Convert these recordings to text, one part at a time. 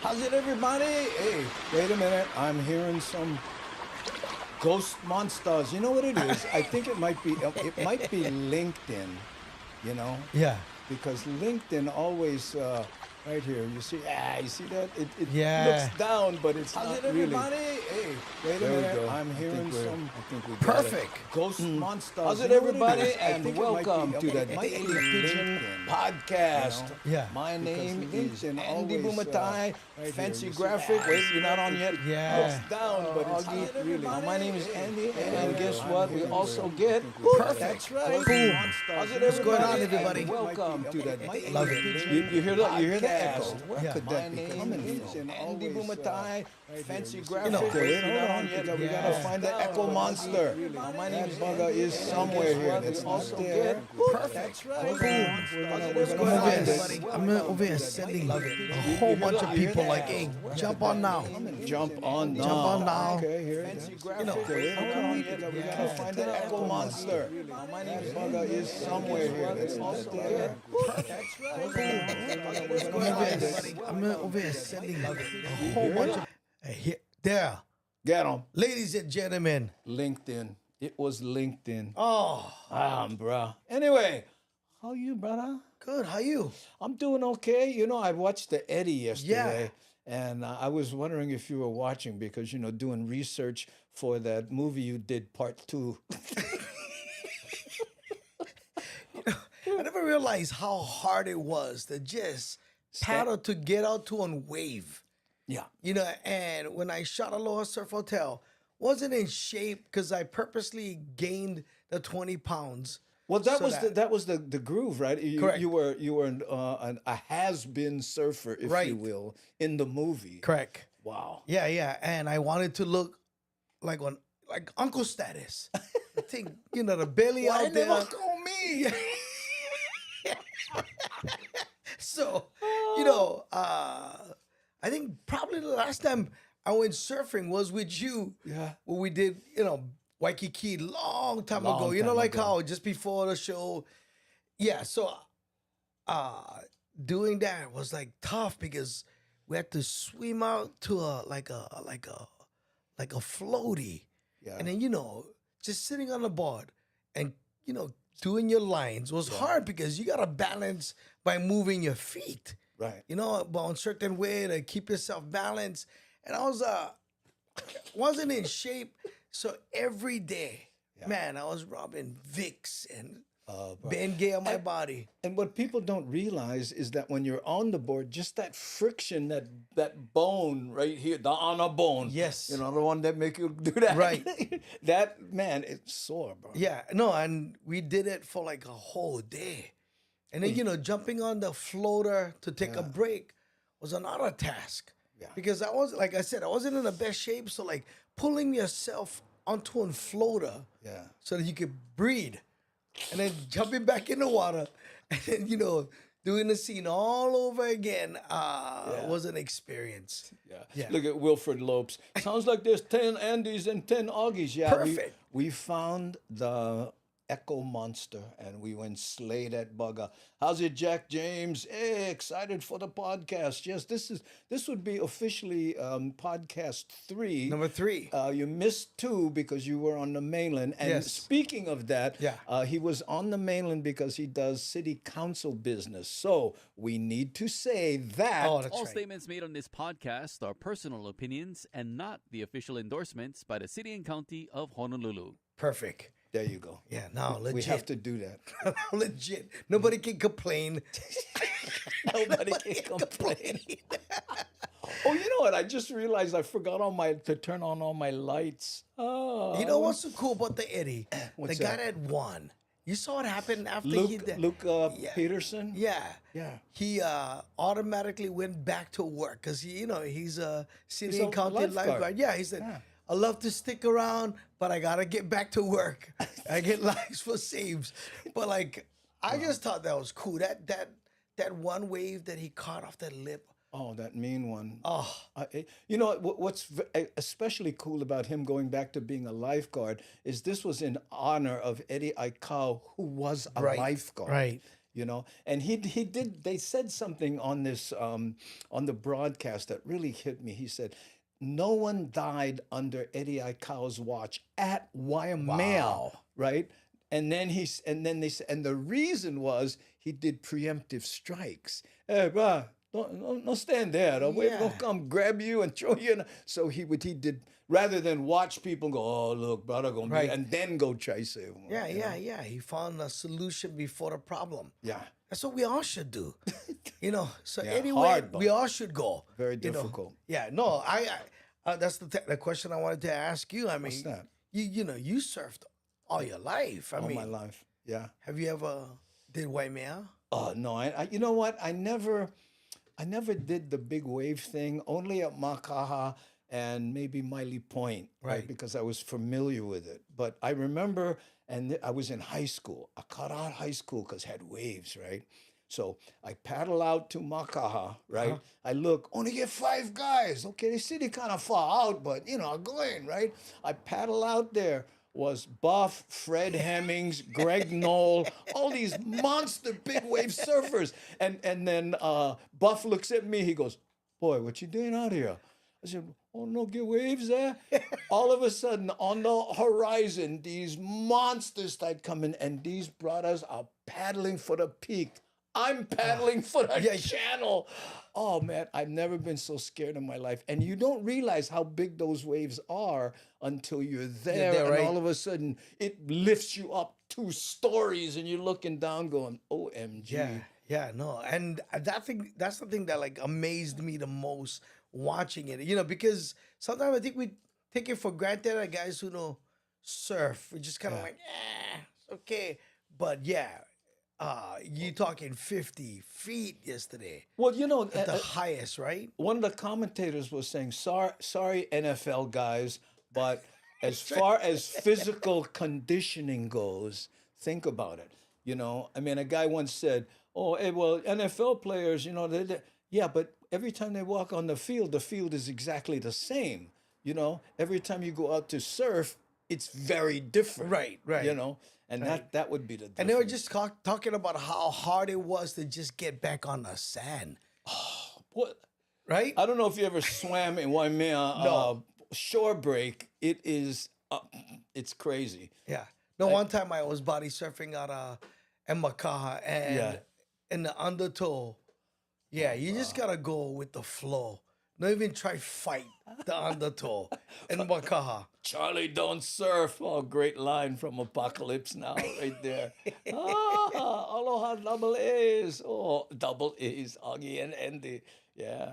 How's it, everybody? Hey, wait a minute. I'm hearing some ghost monsters. You know what it is? I think it might be LinkedIn. You know, Yeah. because LinkedIn always right here. You see that? It Yeah. looks down, but it's How's not it, really. everybody? Hey, wait a there we minute. go. I'm I hearing think some- I think we got Perfect. it. Ghost monsters. How's it, You know what everybody? is? I And think it might welcome be- to the it might be Daily Pigeon LinkedIn. Podcast. You know? Yeah. My Because name is LinkedIn Andy always, Bumatai, right here, fancy you see- graphic. Wait, you're not on yet? Yeah. Looks down, but it's Augie. not really. My name is Andy, and yeah, guess I'm what? We hearing also some- get Perfect. That's right. Boom. How's it, What's going on, everybody? everybody? And welcome to the Might be Love it. Pigeon You hear that? You hear that Podcast. echo? Where Yeah. could My that be name coming is from? Andy Always, Bumatai, here, fancy you see- graphic. Okay, Wait, wait, you're not hold on on. yet? We Yeah. gotta find the Echo Monster. My name That is bugger is and somewhere guess here. what? That's We not also there. get Perfect. That's right. Hold Boom. on. We're gonna What's going on, find everybody? this. I'm over here sending a whole bunch of people like, hey, jump on now. Jump on now. Jump on now. Okay, here. Fancy You graphic. know, okay, hold on. We Yeah. gotta find the Echo Monster. My name That is bugger is somewhere here. That's not also there. get That's right. We're I'm gonna over find here, it. I'm over here sending a whole bunch of. Hey, here, there, Get 'em. ladies and gentlemen. LinkedIn. It was LinkedIn. Oh, Bruh. Anyway, how you, brother? good. How you? I'm doing okay. You know, I watched the Eddie yesterday, and I was wondering if you were watching because, you know, doing research for that movie you did, part 2. I never realized how hard it was to just paddle to get out to and wave. Yeah. You know, and when I shot Aloha Surf Hotel, wasn't in shape because I purposely gained the 20 pounds. Well, that So was that was the groove, right? Correct. You were a has-been surfer, if Right. you will, in the movie. Correct. Wow. Yeah. And I wanted to look like Uncle Status. I think, you know, the belly Why out there. never call me? So, you know, I think probably the last time I went surfing was with you. Yeah. When we did, you know, Waikiki long time Long ago. You know, time like ago. how just before the show. Yeah, so doing that was like tough because we had to swim out to a floaty. Yeah. And then, you know, just sitting on the board and, you know, doing your lines was hard because you got to balance by moving your feet, Right. you know, but on certain way to keep yourself balanced. And I was, wasn't in shape. So every day, man, I was rubbing Vicks and Ben Gay on my body. And what people don't realize is that when you're on the board, just that friction, that bone right here, the honor bone. Yes. You know, the one that make you do that. Right. That, man, it's sore, bro. Yeah, no, and we did it for like a whole day. And then, you know, jumping on the floater to take a break was another task. Yeah. Because I was, like I said, I wasn't in the best shape. So, like, pulling yourself onto a floater Yeah. so that you could breathe. And then jumping back in the water. And then, you know, doing the scene all over again was an experience. Yeah. Look at Wilfred Lopes. Sounds like there's 10 Andys and 10 Augies. Yeah. Perfect. We found the Echo Monster and we went slay that bugger. How's it, Jack James? Hey, excited for the podcast. Yes, this would be officially podcast 3. Number 3. You missed 2 because you were on the mainland. And Yes. speaking of that, Yeah. he was on the mainland because he does city council business. So we need to say that. Oh, that's All right. statements made on this podcast are personal opinions and not the official endorsements by the City and County of Honolulu. Perfect. There you go. Yeah, no, legit. We have to do that. Legit. Nobody can complain. Nobody can complain. Oh, you know what? I just realized I forgot to turn on all my lights. Oh, You know what's so cool about the Eddie? What's the guy that? that won. You saw what happened after he Luke, did. Luke Yeah. Peterson? Yeah. Yeah. He automatically went back to work because he's a city He's and a county lifeguard. lifeguard. Yeah, he said, Yeah. I love to stick around, but I gotta get back to work. I get lives for saves. But like, I just thought that was cool. That one wave that he caught off that lip. Oh, that mean one. Oh, You know what's especially cool about him going back to being a lifeguard is this was in honor of Eddie Aikau, who was a Right, lifeguard. right. you know. And he did. They said something on this on the broadcast that really hit me. He said, "No one died under Eddie Aikau's watch at Waimea, Wow. right?" And then they said, and the reason was he did preemptive strikes. Hey, bro, don't stand there. The wave Yeah. gonna come grab you and throw you in. So he did rather than watch people go, oh look, brother gonna Right. be, and then go try save him. Yeah, you know? yeah. He found a solution before the problem. Yeah. That's what we all should do. So Yeah, anyway, hard, but we all should go. very you know. difficult. Yeah, no, that's the question I wanted to ask you. I mean, What's that? you surfed all your life. I All mean, my life. Yeah. have you ever did Waimea? Oh no, you know what? I never did the big wave thing. Only at Makaha and maybe Miley Point, right? Right. Because I was familiar with it. But I remember, and I was in high school. I cut out high school because it had waves, right? So I paddle out to Makaha, right? I look, only get 5 guys. Okay, the city kind of far out, but I'm going, right? I paddle out there. Was Buff, Fred Hemmings, Greg Knoll, all these monster big wave surfers. And then Buff looks at me, he goes, boy, what you doing out here? I said, oh no, get waves there? All of a sudden, on the horizon, these monsters start coming, and these brothers are paddling for the peak. I'm paddling for the channel. Oh man, I've never been so scared in my life. And you don't realize how big those waves are until you're there, there, and right? all of a sudden it lifts you up 2 stories, and you're looking down, going, "OMG!" Yeah, no, and that's the thing that like amazed me the most watching it. Because sometimes I think we take it for granted that guys who know surf, we just kind of like, it's okay, but yeah. You talking 50 feet yesterday. Well, At the highest, right? one of the commentators was saying, sorry, NFL guys, but as far as physical conditioning goes, think about it. I mean, a guy once said, oh, hey, well, NFL players, yeah, but every time they walk on the field is exactly the same. Every time you go out to surf, it's very different. Right. And that would be the difference. And they were just talking about how hard it was to just get back on the sand, What? right? I don't know if you ever swam in Waimea No. shore break. It is, it's crazy. Yeah. No, one time I was body surfing out in Makaha, and Yeah. in the undertow, you just gotta go with the flow. Not even try fight the undertow in Makaha. Charlie, don't surf. Oh, great line from Apocalypse Now, right there. Aloha, double A's. Oh, double A's, Augie and Andy. Yeah.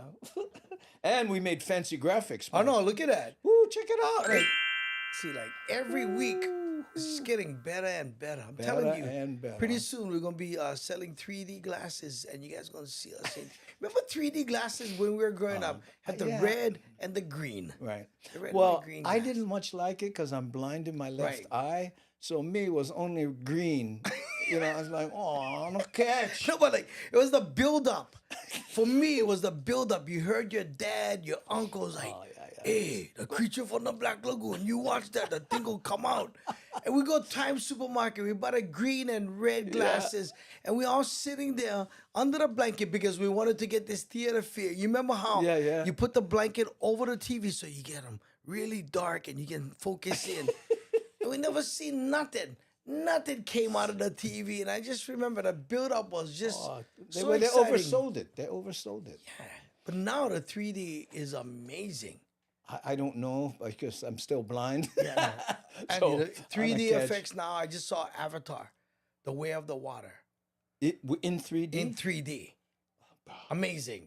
And we made fancy graphics. Oh man. no, look at that. Woo, check it out. Like, see, like every week, it's just getting better and better. I'm Better telling you. and better. Pretty soon we're gonna be selling 3D glasses, and you guys gonna see us. Remember 3D glasses when we were growing up? Had the yeah. red and the green. Right. The red and Well, the green I glass. didn't much like it because I'm blind in my left Right. eye. So me it was only green. I was like, oh, no catch. No, but like it was the build up. For me, it was the build up. You heard your dad, your uncles like, hey, the creature from the Black Lagoon. You watch that, the thing will come out. And we go Times Supermarket. We bought a green and red glasses, and we all sitting there under the blanket because we wanted to get this theater feel. You remember how Yeah. you put the blanket over the TV so you get them really dark and you can focus in. And we never seen nothing. Nothing came out of the TV, and I just remember the build-up was just They, so they exciting. oversold it. They oversold it. But now the 3D is amazing. I don't know because I'm still blind. Yeah, and So, the on a 3D catch. effects now. I just saw Avatar, The Way of the Water, In 3D? in 3D. Amazing.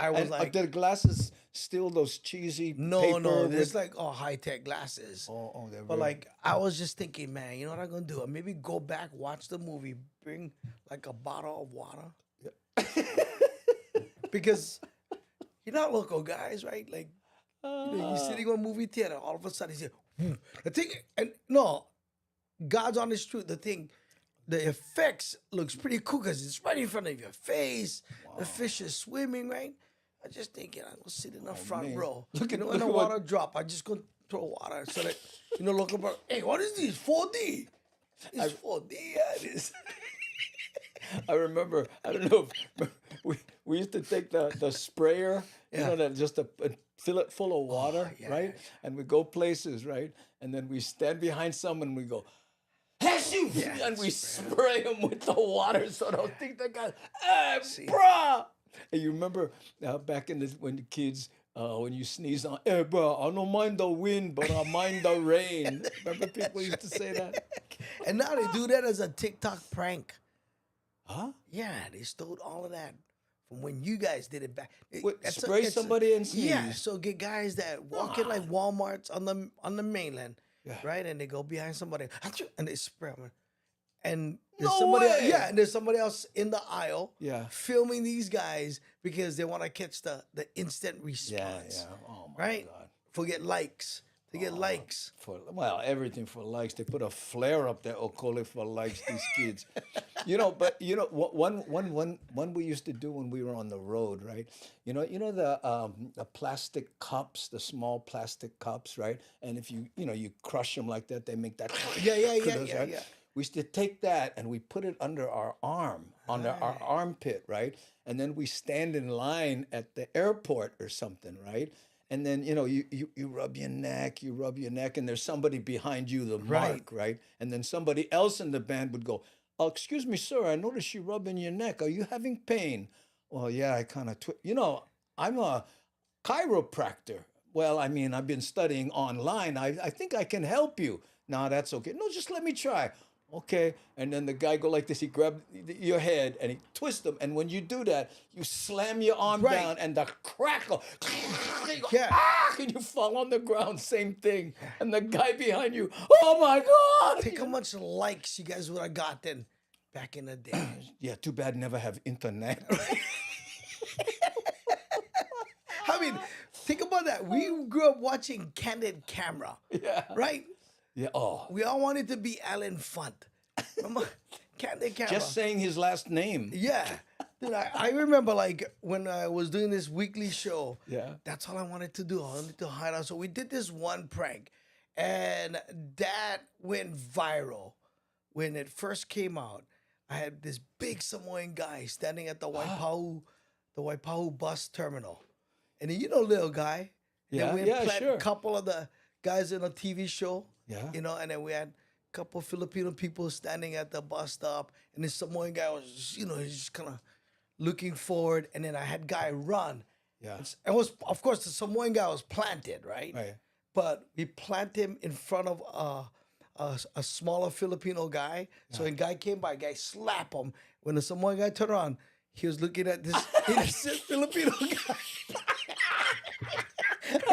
I was And like, are the glasses still those cheesy no, paper there's with- like high-tech glasses. they're But very- like, I was just thinking, man, you know what I'm gonna do? Maybe go back, watch the movie, bring like a bottle of water, because you're not local guys, right? Like, you're sitting on a movie theater, all of a sudden you say, the thing, and no, God's honest truth, the effects looks pretty cool because it's right in front of your face. The fish is swimming, right? I just thinking I'm gonna sit in the front man. row. Look at- when look the at what- water drop, I just gonna throw water so that look about. Hey, what is this? 4D? It's 4D. Yeah, it is. I remember. I don't know if we used to take the sprayer, you know, that just to fill it full of water, yeah, right? And we go places, right? And then we stand behind someone and we go, "Hashu!" and we spray them with the water so they'll think they got, hey, bruh. And you remember back in the when the kids. When you sneeze on, hey, bro, I don't mind the wind, but I mind the rain. Remember people used to say that? And now they do that as a TikTok prank. Huh? Yeah, they stole all of that from when you guys did it back. What, That's spray somebody and sneeze? Yeah, so get guys that walk in like Walmarts on the mainland, right? And they go behind somebody and they spray them. And there's No somebody way! yeah, and there's somebody else in the aisle Yeah. filming these guys because they want to catch the instant response. Yeah. Oh my Right? God. Forget likes. To get likes. Well, everything for likes. They put a flare up there, Okole, for likes. These kids, But one we used to do when we were on the road, right? You know the plastic cups, the small plastic cups, right? And if you crush them like that, they make that. Yeah. We used to take that and we put it under our arm, under our armpit, right? And then we stand in line at the airport or something, right? And then you rub your neck, and there's somebody behind you, the mark, right? And then somebody else in the band would go, "Oh, excuse me, sir, I noticed you rubbing your neck. Are you having pain?" "Well, yeah, I kind of, I'm a chiropractor." "Well, I mean, I've been studying online. I think I can help you." "No, that's okay." "No, just let me try." "Okay." And then the guy go like this. He grab your head and he twist them. And when you do that, you slam your arm down and the crackle. And you fall on the ground. Same thing. And the guy behind you, "Oh my God." Think how much likes you guys would have gotten back in the day. Yeah, too bad never have internet. I mean, think about that. We grew up watching Candid Camera. Yeah. Right? Yeah. Oh, We all wanted to be Alan Funt. Remember? Candid Camera. just saying his last name. Yeah. Dude, I remember like when I was doing this weekly show. Yeah. That's all I wanted to do. I wanted to hide out. So we did this one prank. And that went viral. When it first came out, I had this big Samoan guy standing at the Waipahu bus terminal. And then little guy. Yeah, Then we had sure. a couple of the guys in a TV show. Yeah. And then we had a couple Filipino people standing at the bus stop. And this Samoan guy was, he's just kind of looking forward. And then I had guy run. Yeah. And of course, the Samoan guy was planted, right? Right. But we plant him in front of a smaller Filipino guy. So when guy came by, guy slap him. When the Samoan guy turned around, he was looking at this innocent Filipino guy.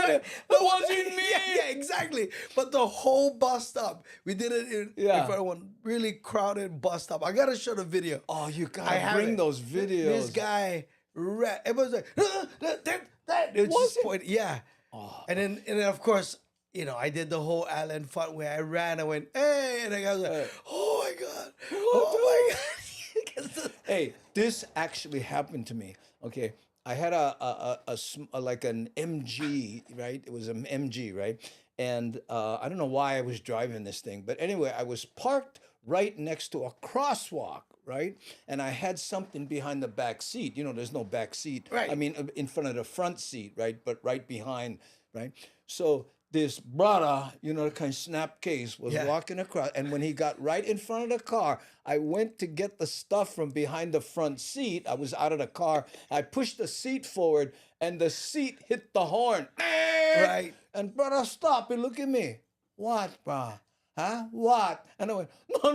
That wasn't me. Yeah, exactly. But the whole bus stop, we did it in front of one really crowded bus stop. I gotta show the video. Oh, you I gotta have bring it. those videos. This guy, everyone's like, that. It was just pointing, yeah. And then of course, I did the whole Alan Funt where I ran. I went, hey, and the guy was like, oh my god, oh my god. Hey, this actually happened to me. Okay, I had like an MG, right? It was an MG, right? And I don't know why I was driving this thing, but anyway, I was parked right next to a crosswalk, right? And I had something behind the back seat. There's no back seat. Right. I mean, in front of the front seat, right? But right behind, right? So this brother, the kind of snap case, was walking across. And when he got right in front of the car, I went to get the stuff from behind the front seat. I was out of the car. I pushed the seat forward, and the seat hit the horn. Right. And brother stopped and look at me. "What, bro? Huh? What?" And I went, no,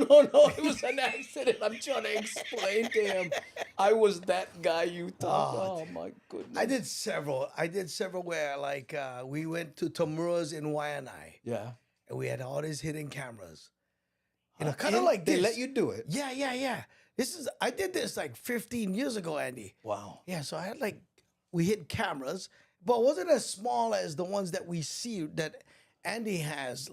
it was an accident. I'm trying to explain to him. I was that guy you thought. Oh my goodness. I did several where like we went to Tamura's in Waianae. Yeah. And we had all these hidden cameras. Kind of like they this. let you do it. Yeah. I did this like 15 years ago, Andy. Wow. Yeah, so I had we hid cameras, but it wasn't as small as the ones that we see that Andy has,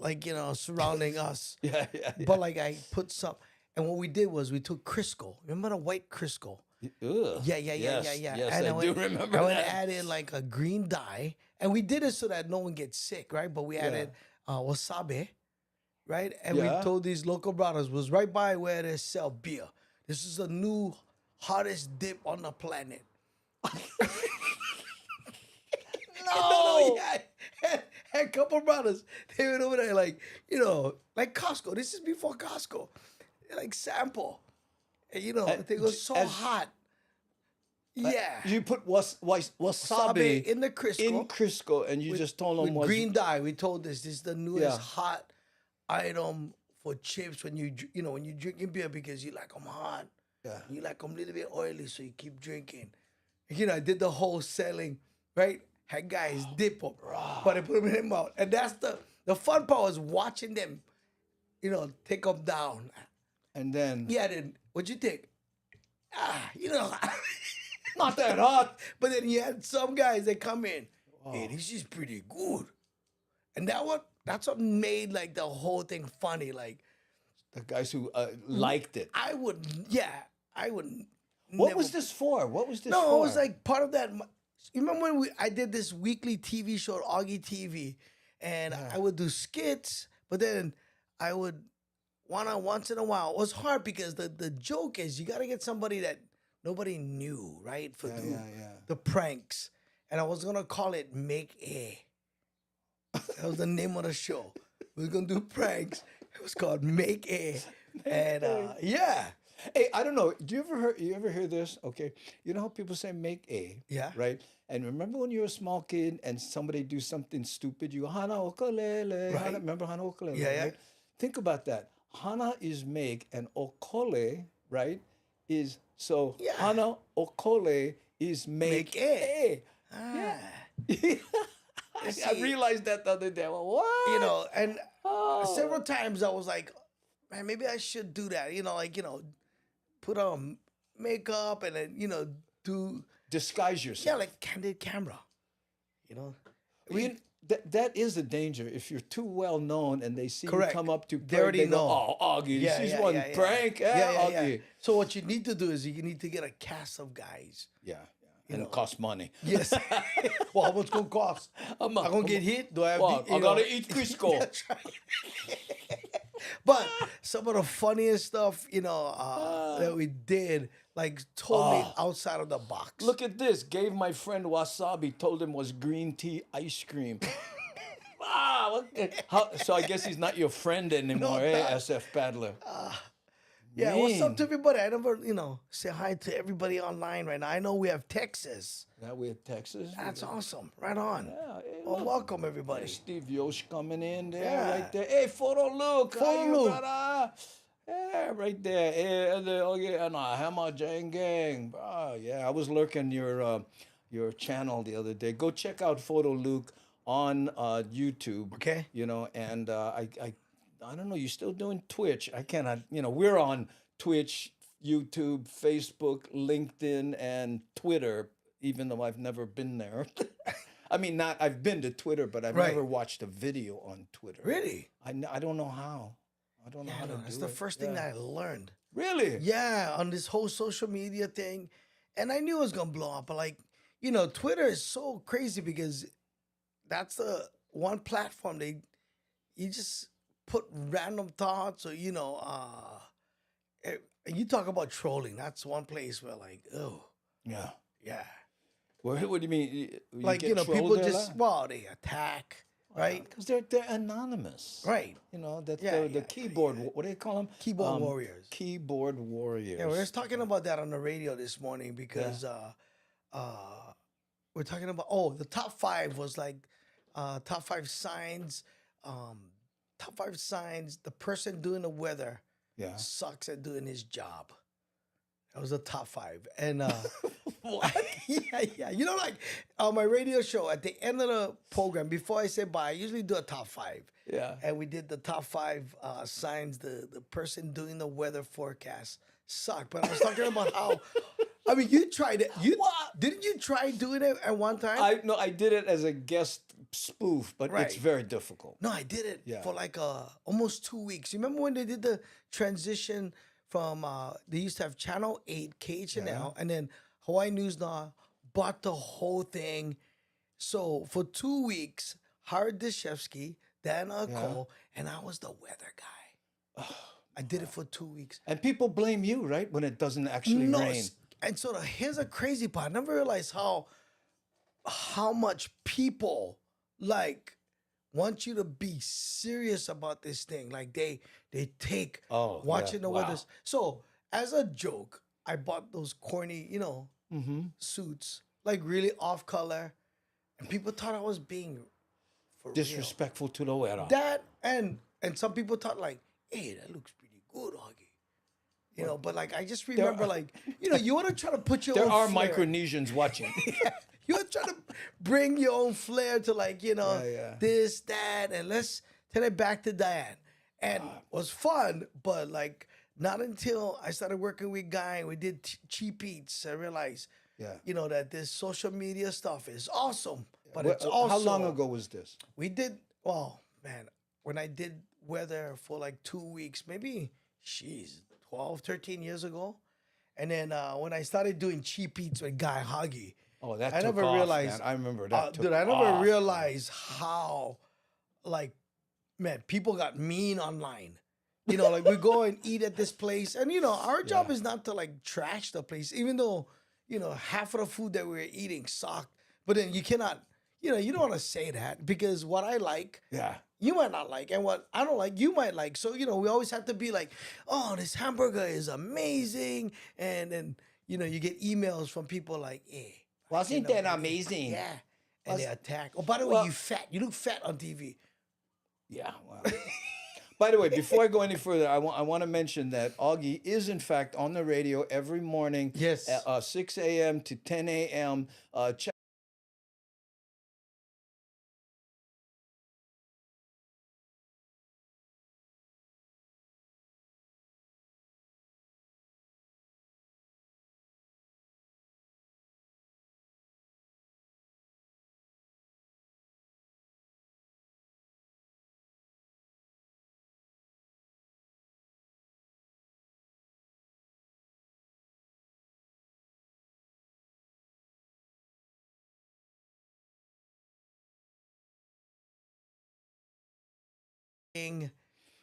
surrounding us. Yeah. But I put some, and what we did was we took Crisco. Remember the white Crisco? Ugh. Yeah. Yes, And I do remember I would that. add in a green dye, and we did it so that no one gets sick, right? But we added wasabi, right? And we told these local brothers was right by where they sell beer. This is the new hottest dip on the planet. No, yeah. And a couple brothers, they went over there like, like Costco. This is before Costco. They like sample. And they go so hot. Yeah. You put wasabi Wasabi in the Crisco. in Crisco, and you just told them With was green dye. We told this is the newest Yeah. hot item for chips when when you drinking beer because you like them hot. Yeah. You like them a little bit oily, so you keep drinking. I did the whole selling, right? Had guys dip them, but I put them in their mouth. And that's the fun part was watching them, take them down. and then Yeah, then what'd you think? not that hot. But then you had some guys that come in, hey, this is pretty good. And that's what made like the whole thing funny. Like The guys who liked it. I would. What never- was this for? What was this No, for? it was like part of that. You remember when I did this weekly TV show, Augie TV, and I would do skits, but then I would once in a while. It was hard because the joke is you got to get somebody that nobody knew, right? For the pranks. And I was going to call it Make A. That was the name of the show. We were going to do pranks. It was called Make A. And yeah. Hey, I don't know. Do you ever hear this? Okay, you know how people say "make a," Yeah. right? And remember when you were a small kid and somebody do something stupid, you go Hana Okolele. Right. Remember Hana Okolele? Yeah, yeah. Right? Think about that. Hana is make and Okole, right? Is so Yeah. Hana Okole is make, Make A. Yeah. I See- realized that the other day. Well, what? And Oh. several times I was like, man, maybe I should do that. Put on makeup and then, do, Disguise yourself. like candid camera. That is a danger. If you're too well known and they see Correct. you come up to They already they go, know. "Oh, Augie, this is one prank." Augie. So what you need to do is you need to get a cast of guys. Yeah. And it costs money. Yes. Well, how much gonna cost? I'm gonna get hit. Do I have? Well, to, I gotta eat Crisco. That's right. But some of the funniest stuff, that we did, like totally outside of the box. Look at this. Gave my friend wasabi. Told him was green tea ice cream. Wow. So I guess he's not your friend anymore, eh, not. SF Paddler? Yeah, what's up Mean. to everybody? I never, say hi to everybody online right now. I know we have Texas. Now we have Texas. That's awesome. Right on. Yeah, hey, Well, look. welcome everybody. Steve Yosh coming in there, Yeah. right there. Hey, Photo Luke. How Photo you, Luke. brother? Yeah, right there. Hey, and Hammer Jang Gang. Oh, yeah, I was lurking your channel the other day. Go check out Photo Luke on YouTube. Okay. And I don't know, you still doing Twitch? I cannot, we're on Twitch, YouTube, Facebook, LinkedIn, and Twitter, even though I've never been there. I mean, I've been to Twitter, but I've Right. never watched a video on Twitter. Really? I don't know how. I don't know how to That's do the it. first thing Yeah. that I learned. Really? Yeah, on this whole social media thing. And I knew it was gonna blow up, but Twitter is so crazy because that's the one platform you just put random thoughts or you talk about trolling. That's one place where Yeah. yeah. What do you mean? You Like, get trolled people there a just lot? they attack, right? Because they're anonymous. Right. That Yeah, the yeah, keyboard. What do they call them? Keyboard warriors. Keyboard warriors. Yeah, we were just talking about that on the radio this morning because we're talking about the top 5 was like top 5 signs. Top 5 signs the person doing the weather Yeah. sucks at doing his job. That was the top 5. And What? yeah. Like on my radio show at the end of the program, before I say bye, I usually do a top 5. Yeah. And we did the top 5 signs the person doing the weather forecast sucked. But I was talking about how, I mean, you tried it. Didn't you try doing it at one time? I did it as a guest spoof, but it's Right. very difficult. No, I did it Yeah. for like almost 2 weeks. You remember when they did the transition from they used to have Channel 8, KHNL, and then Hawaii News Now bought the whole thing. So for 2 weeks, Howard Deshevsky, Dan Cole, and I was the weather guy. I did it for 2 weeks. And people blame you, right, when it doesn't actually No, rain. and so here's a crazy part. I never realized how much people like want you to be serious about this thing. Like they take Oh, watching yeah. the weather. Wow. So as a joke, I bought those corny, suits, like really off color, and people thought I was being for real. Disrespectful to the weather. That and some people thought like, hey, that looks pretty good, Augie. But like I just remember like, you want to try to put your There own are flair. Micronesians watching. You want to try to bring your own flair to like, yeah. this, that, and let's turn it back to Diane. And it was fun, but like not until I started working with Guy and we did Cheap Eats, I realized, Yeah. that this social media stuff is awesome. But Well, it's also how long ago was this? we did, well, man, when I did weather for like 2 weeks, maybe, 12, 13 years ago. And then when I started doing Cheap Eats with Guy Augie, Oh, that I took never off, realized. man. I remember that. Dude, I never realized how, like, man, people got mean online. Like we go and eat at this place, and our job is not to like trash the place, even though half of the food that we were eating sucked. But then you cannot, you don't want to say that because what I like, Yeah. you might not like, and what I don't like, you might like. So we always have to be like, oh, this hamburger is amazing, and then you get emails from people like, eh. Wasn't that amazing? Yeah. And they attack. Oh, by the way, Well- you fat. You look fat on TV. Yeah. Wow. By the way, before I go any further, I want to mention that Augie is in fact on the radio every morning. Yes. At 6 a.m. to 10 a.m. Check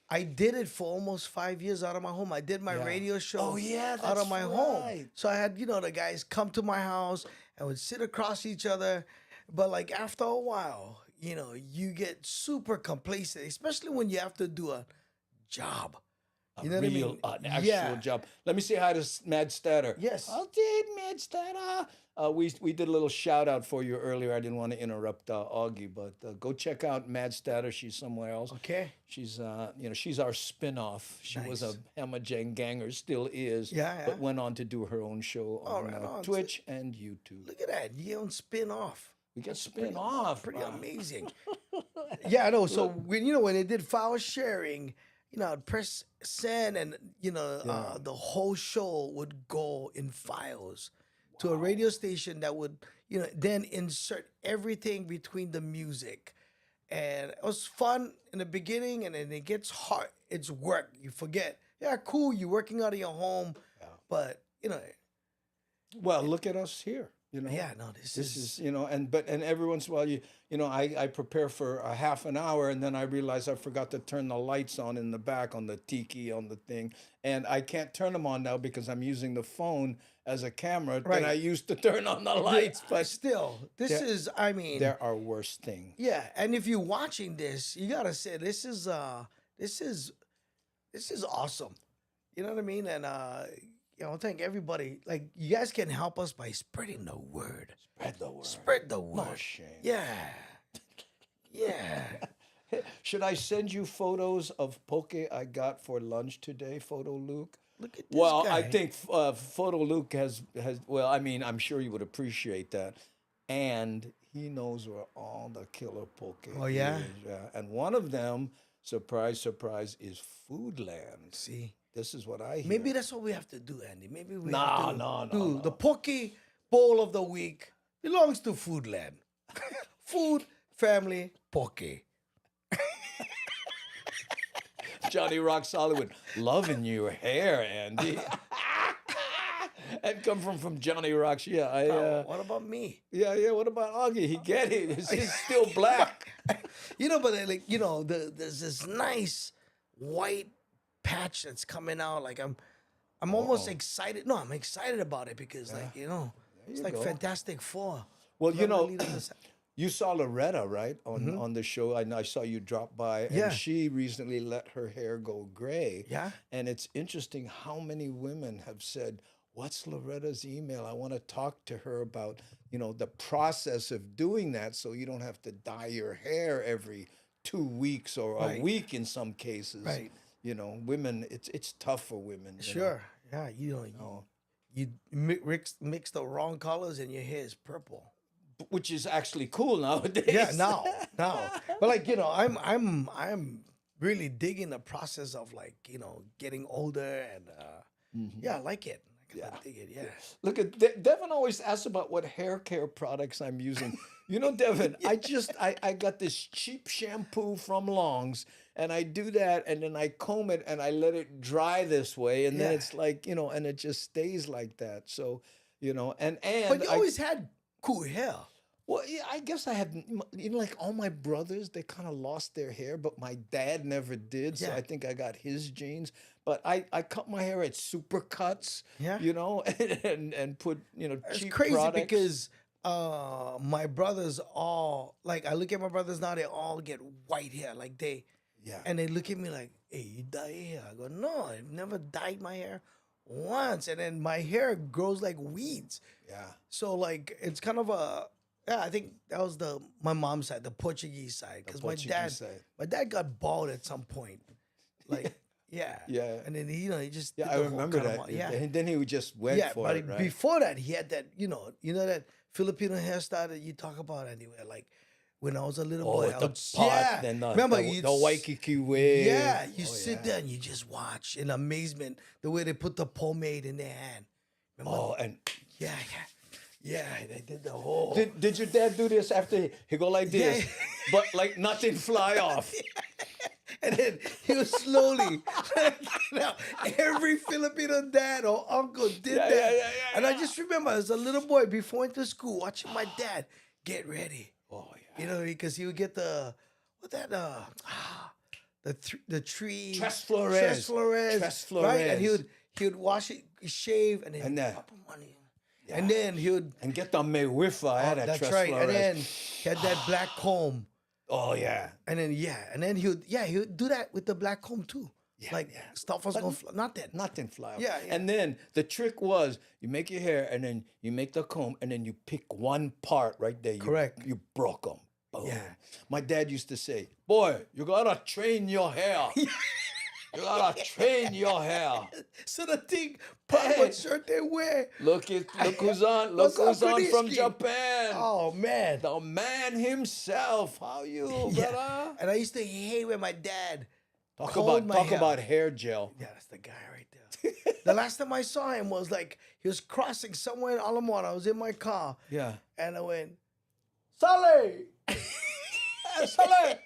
I did it for almost 5 years out of my home. I did my Yeah. radio show Oh, yeah, out that's of my right. home. So I had, the guys come to my house and would sit across each other. But like after a while, you get super complacent, especially when you have to do a job. You know real, what I mean? an actual job. Let me say hi to Mad Statter. Yes. I did, Mad Statter. We did a little shout out for you earlier. I didn't want to interrupt Augie, but go check out Mad Statter. She's somewhere else. Okay. She's she's our spin-off. She was a Nice. Hammer Jane Ganger, still is. Yeah, But yeah. went on to do her own show on right on. Twitch and YouTube. Look at that. You don't spin off. We get spin off. Pretty amazing. Yeah, I know. So when they did file sharing, I'd press send, and the whole show would go in files to a radio station that would then insert everything between the music, and it was fun in the beginning, and then it gets hard. It's work. You forget. Yeah, cool. You're working out of your home, but Well, look at us here. yeah, no, this This is and every once in a while I prepare for a half an hour and then I realize I forgot to turn the lights on in the back on the tiki on the thing, and I can't turn them on now because I'm using the phone as a camera Right. that I used to turn on the lights. But still, this there- is. I mean, there are worse things. yeah, and if you're watching this, you gotta say this is awesome. You know what I mean? And I thank everybody. Like you guys can help us by spreading the word. Spread the word. Spread the word. No shame. Yeah. Yeah. Should I send you photos of poke I got for lunch today, Photo Luke? Look at this Well, guy. I think Photo Luke has. Well, I mean, I'm sure you would appreciate that, and he knows where all the killer poke. Oh, yeah? is, yeah. And one of them, surprise, surprise, is Foodland. See, This is what I hear. maybe that's what we have to do, Andy. Maybe we No, have to no, do no. the Poke Bowl of the Week belongs to Foodland. Food, family, Poke. Johnny Rocks Hollywood, loving your hair, Andy. And come from Johnny Rocks. Yeah, What about me? yeah. What about Augie? He get it. He's still black. But there's this nice white patch that's coming out. Like I'm almost excited. No, I'm excited about it because like it's you like go. Fantastic Four. Well, you Whoever know, lead of this- you saw Loretta, right, on the show. I saw you drop by, and Yeah. she recently let her hair go gray. Yeah. And it's interesting how many women have said, "What's Loretta's email? I want to talk to her about, the process of doing that, so you don't have to dye your hair every 2 weeks or a Right. week in some cases." Right. Women, it's tough for women. you know. Sure. Yeah. You mix the wrong colors and your hair is purple. Which is actually cool nowadays. Yeah, now. But like, I'm really digging the process of like, getting older and yeah, I like it. I dig it, yeah. Look at Devin always asks about what hair care products I'm using. Devin, I got this cheap shampoo from Long's, and I do that, and then I comb it and I let it dry this way, and then Yeah. it's like, and it just stays like that. So, and But you I, always had cool hair. well, yeah, I guess I had, like all my brothers, they kind of lost their hair, but my dad never did. So Yeah. I think I got his genes. But I cut my hair at super cuts, Yeah. and put, It's cheap crazy products. because my brothers all like I look at my brothers now, they all get white hair. Like Yeah. and they look at me like, hey, you dye your hair. I go, no, I've never dyed my hair once. And then my hair grows like weeds. Yeah. So like it's kind of I think that was my mom's side, the Portuguese side. Because Portuguese side. my dad got bald at some point. Like yeah. Yeah. And then he just Yeah, did I the whole remember kind that. of, yeah. And then he just went Yeah, for but it, right? before that, he had that, that Filipino hairstyle that you talk about anywhere. Like when I was a little boy, I the would, pot, yeah. then Remember, the you'd Waikiki wig. Yeah, you Oh, sit there and you just watch in amazement the way they put the pomade in their hand. Remember? Oh, and Yeah, they did the whole. did your dad do this after he go like this, Yeah. but like nothing fly off? And then he was slowly. Every Filipino dad or uncle did Yeah, that. yeah, And I just remember as a little boy before I went to school watching my dad get ready. Oh yeah. Because he would get the tree Tres Flores. Tres Flores, Tres right? And Flores. he would wash it, shave, and then And then- pop 'em on it. And then he would. And get the me wifi at That's Tres right. Flores. And then he had that black comb. Oh yeah. And then he would do that with the black comb too. Like stuff was gonna not that. Nothing fly off. Yeah, yeah. And then the trick was you make your hair and then you make the comb and then you pick one part right there. Correct. You broke them. Boom. Yeah. My dad used to say, "Boy, you gotta train your hair. You gotta train your hair." So the thing, part what shirt they wear. Look who's on. Look What's who's up, on from Kuniski? Japan. Oh man. The man himself. How you, brother? And I used to hate when my dad Talk combed my hair. about hair gel. Yeah, that's the guy right there. The last time I saw him was like he was crossing somewhere in Alamon. I was in my car. Yeah. And I went, Sale! Sale!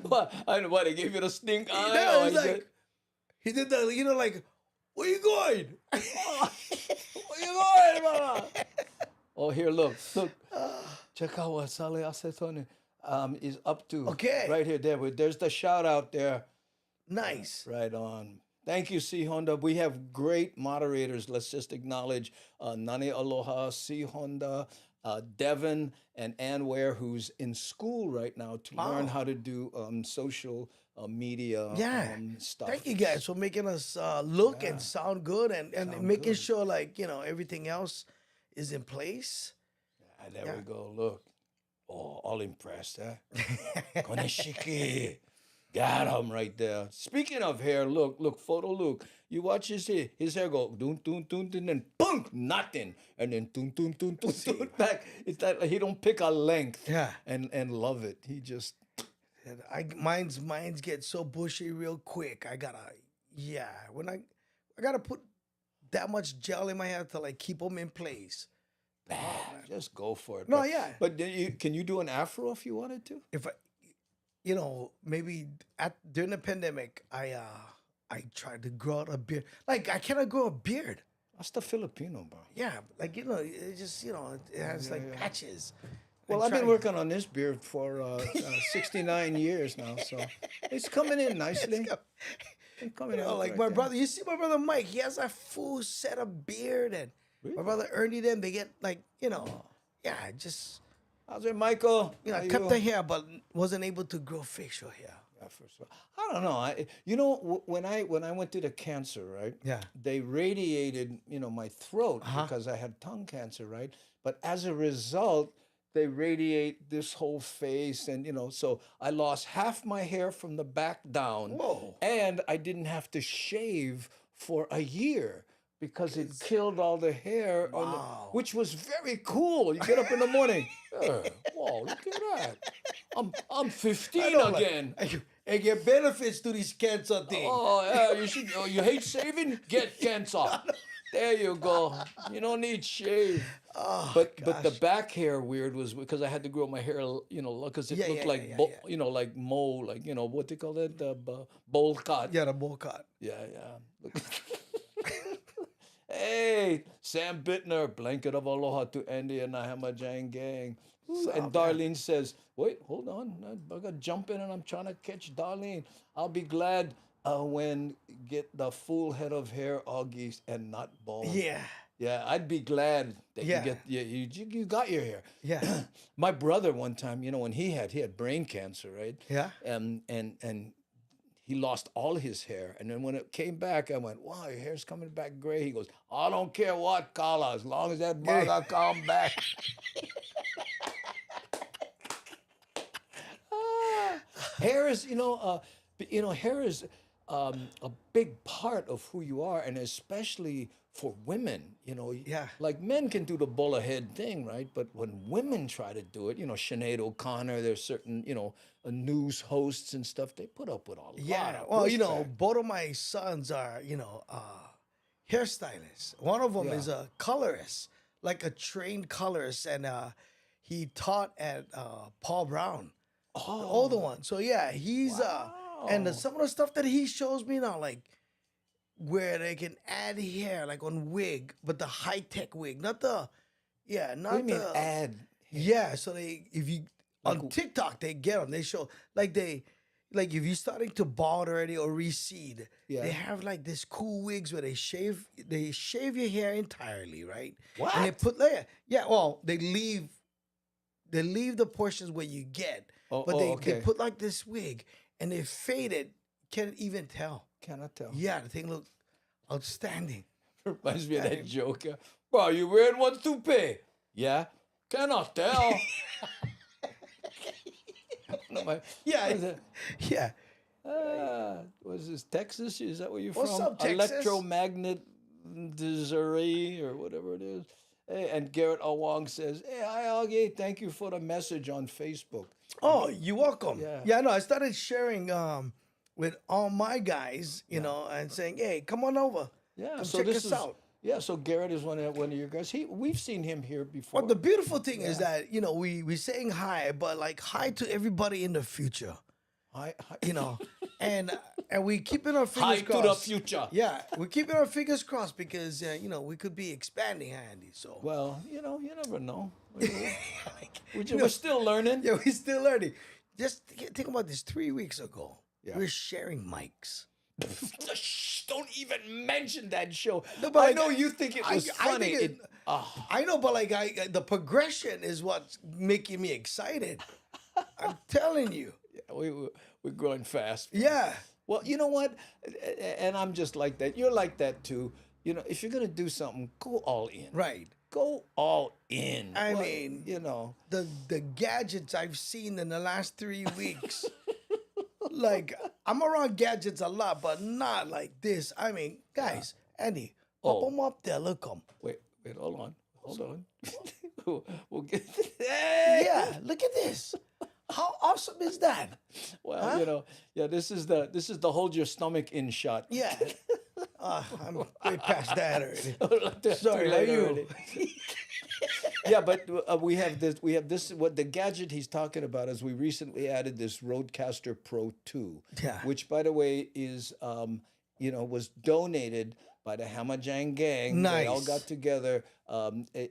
What? They gave you the stink eye? no, or it's he like said, he did the like, where you going? where you going, brother? Oh, here, look. Check out what Sale Acetone is up to. Okay. Right here, there's the shout out there. Nice. Right on. Thank you, C Honda. We have great moderators. Let's just acknowledge Nani Aloha, C Honda, Devin, and Ann Ware, who's in school right now to learn how to do social media Yeah. stuff. Thank you guys for making us look and sound good and making good. sure like, everything else is in place. Ah, there we go. Look. Oh, all impressed, huh? Koneshiki. Got him right there. Speaking of hair, look, photo Luke. You watch his hair go dun dun dun dun, then boom, nothing, and then dun dun dun dun dun back. It's that he don't pick a length, Yeah. and love it. He just And mine's get so bushy real quick. I gotta when I gotta put that much gel in my hair to like keep them in place. just go for it. No, But- yeah. But can you do an afro if you wanted to? If I, maybe during the pandemic, I tried to grow out a beard. Like I cannot grow a beard. That's the Filipino, bro. Yeah, like it just it has like patches. Well, I I've been tried. working on this beard for 69 years now, so it's coming in nicely. It's coming out Like right my there. brother, you see my brother Mike, he has a full set of beard, and my brother Ernie, them they get like yeah, just How's it, Michael? How cut the you? hair, but wasn't able to grow facial hair. Yeah, for sure. I don't know. When I went to the cancer, right? Yeah. They radiated, my throat Uh-huh. because I had tongue cancer, right? But as a result, they radiate this whole face, and so I lost half my hair from the back down, Whoa. and I didn't have to shave for a year because it killed all the hair on the, Wow. which was very cool. You get up in the morning, whoa, look at that. I'm 15 know, like, again. And get benefits to this cancer thing. Oh, yeah, you should. Oh, you hate shaving? Get cancer. There you go. You don't need shave. Oh, But the back hair weird was because I had to grow my hair, because it Yeah, looked yeah, like yeah, yeah. like mole, like what they call it, the bowl cut. Yeah, the bowl cut. Yeah, yeah. Look. Hey, Sam Bittner, blanket of aloha to Andy and Nahamajang gang. Ooh, and Darlene says, wait, hold on. I got to jump in and I'm trying to catch Darlene. I'll be glad when get the full head of hair, Augie, and not bald. Yeah. Yeah, I'd be glad that Yeah. you got your hair. Yeah. My brother one time, when he had brain cancer, right? Yeah. And he lost all his hair. And then when it came back, I went, wow, your hair's coming back gray. He goes, I don't care what color, as long as that bugger come back. Hair is, hair is a big part of who you are, and especially for women, Yeah. like men can do the bowl head thing, right? But when women try to do it, Sinead O'Connor, there's certain, news hosts and stuff, they put up with a lot Yeah. of Well, pushback. both of my sons are, hairstylists. One of them Yeah. is a colorist, like a trained colorist, and he taught at Paul Brown, the older one. So yeah, he's and some of the stuff that he shows me now, like where they can add hair, like on wig, but the high tech wig, not the, not What do you mean the add? Yeah, so if you on TikTok they get them. They show like if you're starting to bald already or recede, Yeah. they have like this cool wigs where they shave your hair entirely, right? And they What? put well they leave the portions where you get, but they okay. put like this wig and they fade it. Can't even tell. Cannot tell. Yeah, the thing look outstanding. Reminds me of that joke. Bro, you wearing one toupee? Yeah. Cannot tell. No, Yeah, what is it? yeah. Was this Texas? Is that where you're What's from? up, Texas? Electromagnet Missouri or whatever it is. Hey, and Garrett Awang says, hey, hi, Augie. Thank you for the message on Facebook. Oh, you're welcome. Yeah. Yeah, no, I started sharing with all my guys, and saying, hey, come on over. Yeah, Come so check this us is out. Yeah, so Garrett is one of your guys. We've seen him here before. Well, the beautiful thing is that, we saying hi, but like hi to everybody in the future, Hi, and we keeping our fingers hi crossed. to the future. Yeah, we're keeping our fingers crossed because, we could be expanding, Andy. So, Well, you never know. We're still learning. yeah, we're still learning. Just think about this 3 weeks ago. Yeah. We're sharing mics. Shh, don't even mention that show. No, but I like, know you think it was I funny. think I know, but like the progression is what's making me excited. I'm telling you. We're growing fast. Yeah. Well, you know what? And I'm just like that. You're like that too. If you're gonna do something, go all in. Right. Go all in. I Well, mean, you know. the gadgets I've seen in the last 3 weeks. Like, I'm around gadgets a lot, but not like this. I mean, guys, Andy, pop them up there. Look them. Wait, hold on. we'll get. Hey! Yeah, look at this. How awesome is that? Well, this is the hold your stomach in shot. Yeah. I'm way past that already. That's Sorry, too like late you. already. Yeah, but we have this. What the gadget he's talking about is we recently added this Rodecaster Pro 2, Yeah. which by the way is was donated by the Hamajang gang. They all Nice. got together,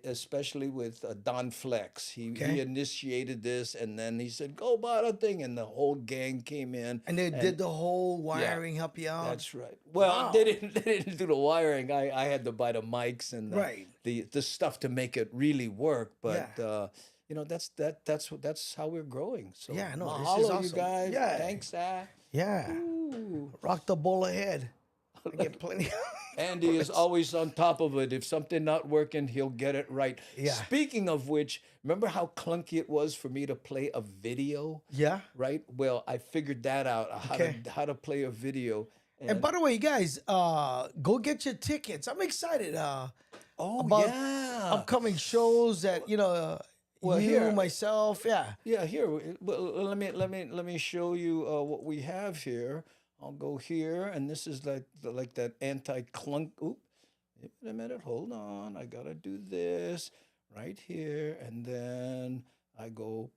especially with Don Flex. He Okay. initiated this, and then he said, "Go buy the thing," and the whole gang came in. And they did the whole wiring, help you out. That's right. Well, Wow. they didn't do the wiring. I had to buy the mics and Right. the stuff to make it really work. But that's how we're growing. So Yeah, no, this mahalo, is you awesome. guys. Yeah. Thanks, Yeah. Ooh. Rock the bowl ahead. I get plenty. Andy is always on top of it. If something not working, he'll get it right. Yeah. Speaking of which, remember how clunky it was for me to play a video? Yeah. Right. Well, I figured that out Okay. how to play a video. And by the way, you guys, go get your tickets. I'm excited about yeah. upcoming shows that Well, you, here- myself, yeah. Yeah, here. Well, let me show you what we have here. I'll go here, and this is like that anti-clunk. Oop, wait a minute. Hold on. I gotta do this right here, and then I go.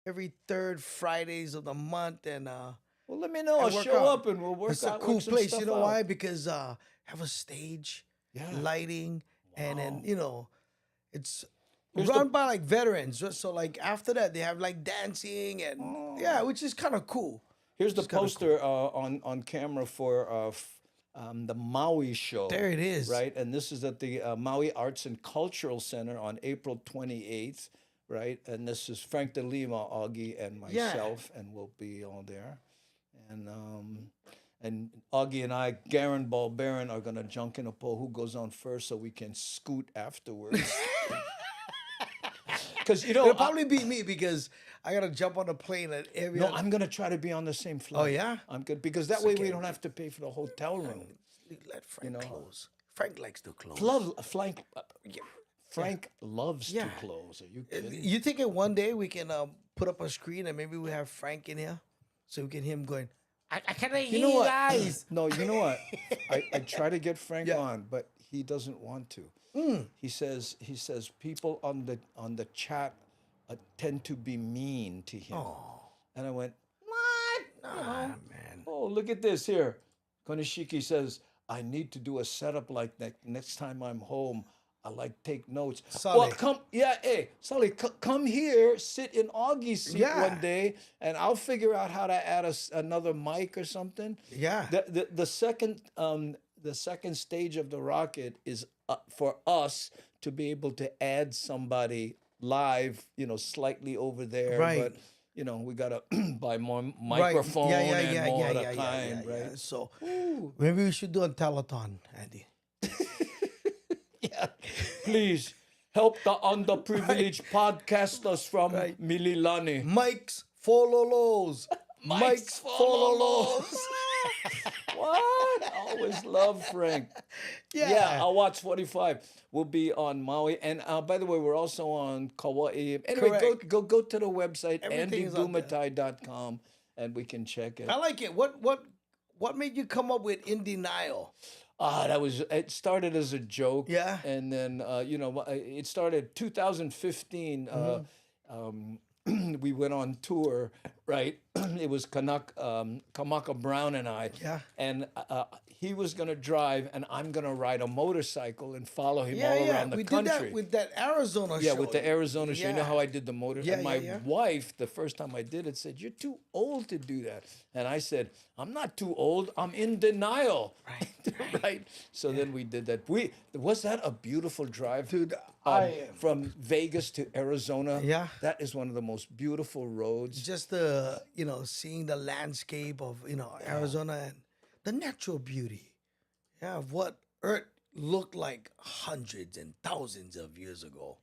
Every third Fridays of the month, and Well, let me know. I I'll work show out. up, and we'll work it's a out. cool work some place. stuff You know out. why? Because have a stage, Yeah. lighting, and then it's Here's run the- by like veterans. So like after that, they have like dancing and yeah, which is kind of cool. Here's the It's kinda poster on camera for the Maui show. There it is. Right, and this is at the Maui Arts and Cultural Center on April 28th. Right, and this is Frank De Lima, Augie, and myself, and we'll be all there. And Augie and I, Garen Balbaron, are gonna junk in a pole. Who goes on first, so we can scoot afterwards. Because It'll probably be me because I gotta jump on a plane at every. no, other- I'm gonna try to be on the same flight. Oh, yeah? I'm good because that way we okay. don't have to pay for the hotel room. Let Frank close. Frank likes to close. Frank loves Yeah. to close. Are you kidding? You thinking one day we can put up a screen and maybe we have Frank in here, so we can hear him going. I can't hear You know what? guys. No, you know what? I try to get Frank Yeah. on, but he doesn't want to. He says people on the chat tend to be mean to him. And I went, what? Ah, man. Oh, look at this here. Konishiki says, I need to do a setup like that next time I'm home. I like take notes. Well, Sully. Sully, come here, sit in Augie's seat Yeah. one day, and I'll figure out how to add another mic or something. Yeah. The second stage of the rocket is for us to be able to add somebody live, slightly over there, Right. but. We gotta buy more microphone and more of the kind, right? Yeah. So maybe we should do a telethon, Andy. Yeah. Please help the underprivileged podcasters from Mililani. Mike's Fololos. Mike's Fololos. What? I always love Frank. Yeah, I'll watch 45. We'll be on Maui. And by the way, we're also on Kauai. Anyway, Correct. go to the website, Everything is on there. andydumatai.com, and we can check it. I like it. What made you come up with In Denial? It started as a joke. Yeah. And then, it started 2015. We went on tour, right? It was Kamaka Brown and I. Yeah. And he was going to drive and I'm going to ride a motorcycle and follow him Yeah, all yeah. around the We country. did that with that Arizona Yeah, show. with the Arizona show. You know Yeah. how I did the motor? Yeah, and my yeah, yeah. wife, the first time I did it, said, "You're too old to do that." And I said, "I'm not too old. I'm in denial." Right, Right? So then we did that. Was that a beautiful drive? Dude, from Vegas to Arizona. Yeah. That is one of the most beautiful roads. just the seeing the landscape of Arizona and the natural beauty, of what Earth looked like hundreds and thousands of years ago.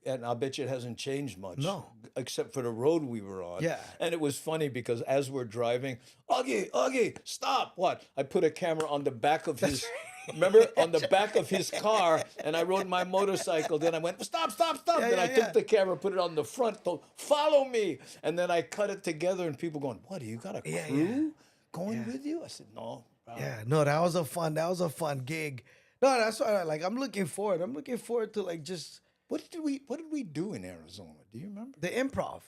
And I bet you it hasn't changed much. No. Except for the road we were on. Yeah. And it was funny because as we're driving, Augie, stop. What? I put a camera on the back of his, remember? On the back of his car, and I rode my motorcycle. Then I went, stop. Yeah, Then I yeah, took yeah. the camera, put it on the front, told, follow me. And then I cut it together, and people going, what, you got a crew Yeah, yeah. going with you? I said, no. Yeah, no, that was a fun gig. No, that's why I'm looking forward. I'm looking forward to just What did we do in Arizona? Do you remember? the improv.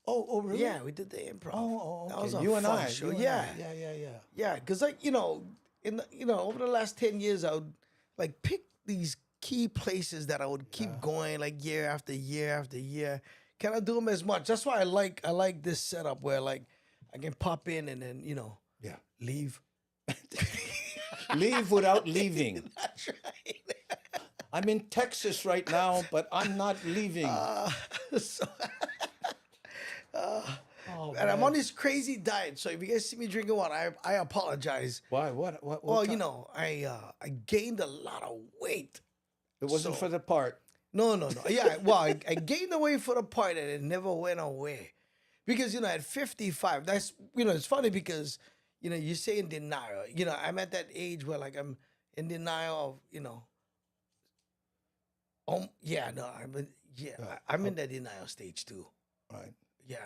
Oh, really? Yeah, we did the improv. Oh, okay. That was a you and fun I. show. you and Yeah. I. Yeah. Yeah, because over the last 10 years, I would pick these key places that I would keep going year after year after year. Cannot do them as much. That's why I like this setup where I can pop in and then Yeah. leave. Leave without leaving. That's right. I'm in Texas right now, but I'm not leaving. So, Oh, and I'm man. on this crazy diet. So if you guys see me drinking water, I apologize. Why? What? Well, kind- I gained a lot of weight. It wasn't so- for the part. No. Yeah, well, I gained the weight for the part and it never went away. Because, at 55, that's, it's funny because, you say in denial. I'm at that age where I'm in denial of, I'm in that denial stage too. Right. Yeah,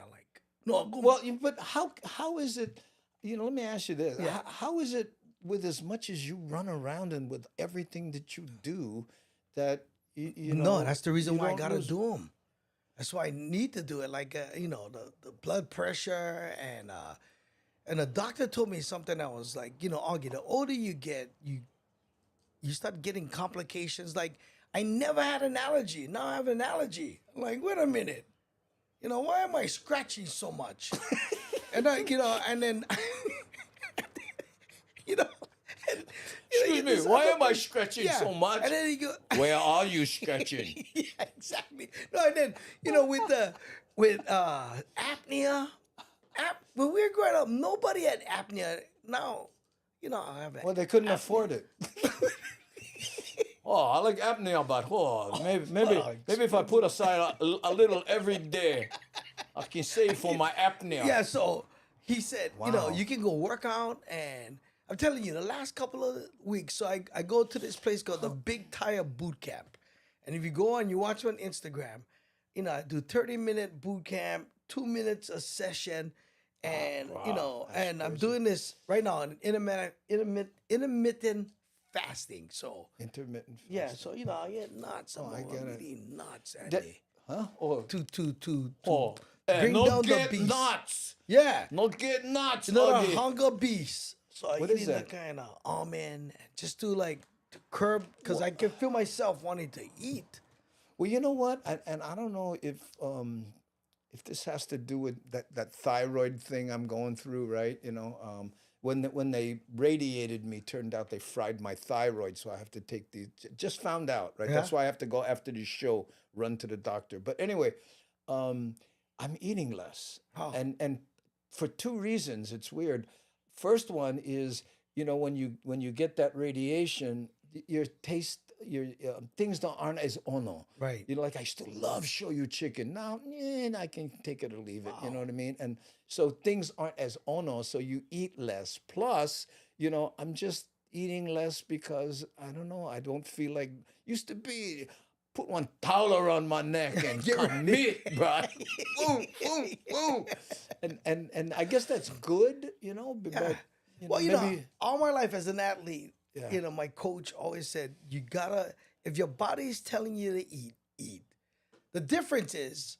no, Well, but how is it? Let me ask you this. Yeah. How is it with as much as you run around and with everything that you do that you know? no, that's the reason you why I don't gotta lose- do them. That's why I need to do it. The blood pressure and the doctor told me something that was Augie, the older you get, you start getting complications. I never had an allergy. Now I have an allergy. I'm like, wait a minute. Why am I scratching so much? And and then Excuse me. Why am I scratching so much? And then you go, Where are you scratching? yeah, exactly. No, and then with apnea, when we were growing up, nobody had apnea. Now, I have Well, they couldn't afford it. Oh, I like apnea, but maybe if I put aside a little every day, I can save for my apnea. Yeah, so he said, Wow. you can go work out, and I'm telling you, the last couple of weeks, so I go to this place called the Big Tire Boot Camp. And if you go and you watch me on Instagram, I do 30-minute boot camp, 2 minutes a session, and wow, that's and I'm crazy. doing this right now in intermittent fasting. So Intermittent. yeah, fasting. so I get nuts. I get I'm it. eating nuts, That- Andy. Huh? Or To and bring not down the get beast. nuts. Yeah. Not get nuts. Not Augie. a hunger beast. So I What eat is that that? kind of almond just to to curb because I can feel myself wanting to eat. Well, you know what? And I don't know if this has to do with that thyroid thing I'm going through, right? When they radiated me, turned out they fried my thyroid, so I have to take these. Just found out, right? That's Yeah. why I have to go after the show, run to the doctor. But anyway, I'm eating less, Oh. and for two reasons. It's weird. First one is, when you get that radiation, your taste, your things aren't as ono. Right. I still love shoyu chicken. Now, I can take it or leave it. You know what I mean? And so things aren't as ono, so you eat less. Plus, I'm just eating less because I don't know. I don't feel like used to be. Put one towel around my neck and commit, bro. Boom, boom, boom. And I guess that's good, But Well, maybe all my life as an athlete, Yeah. my coach always said, you gotta, if your body's telling you to eat, eat. The difference is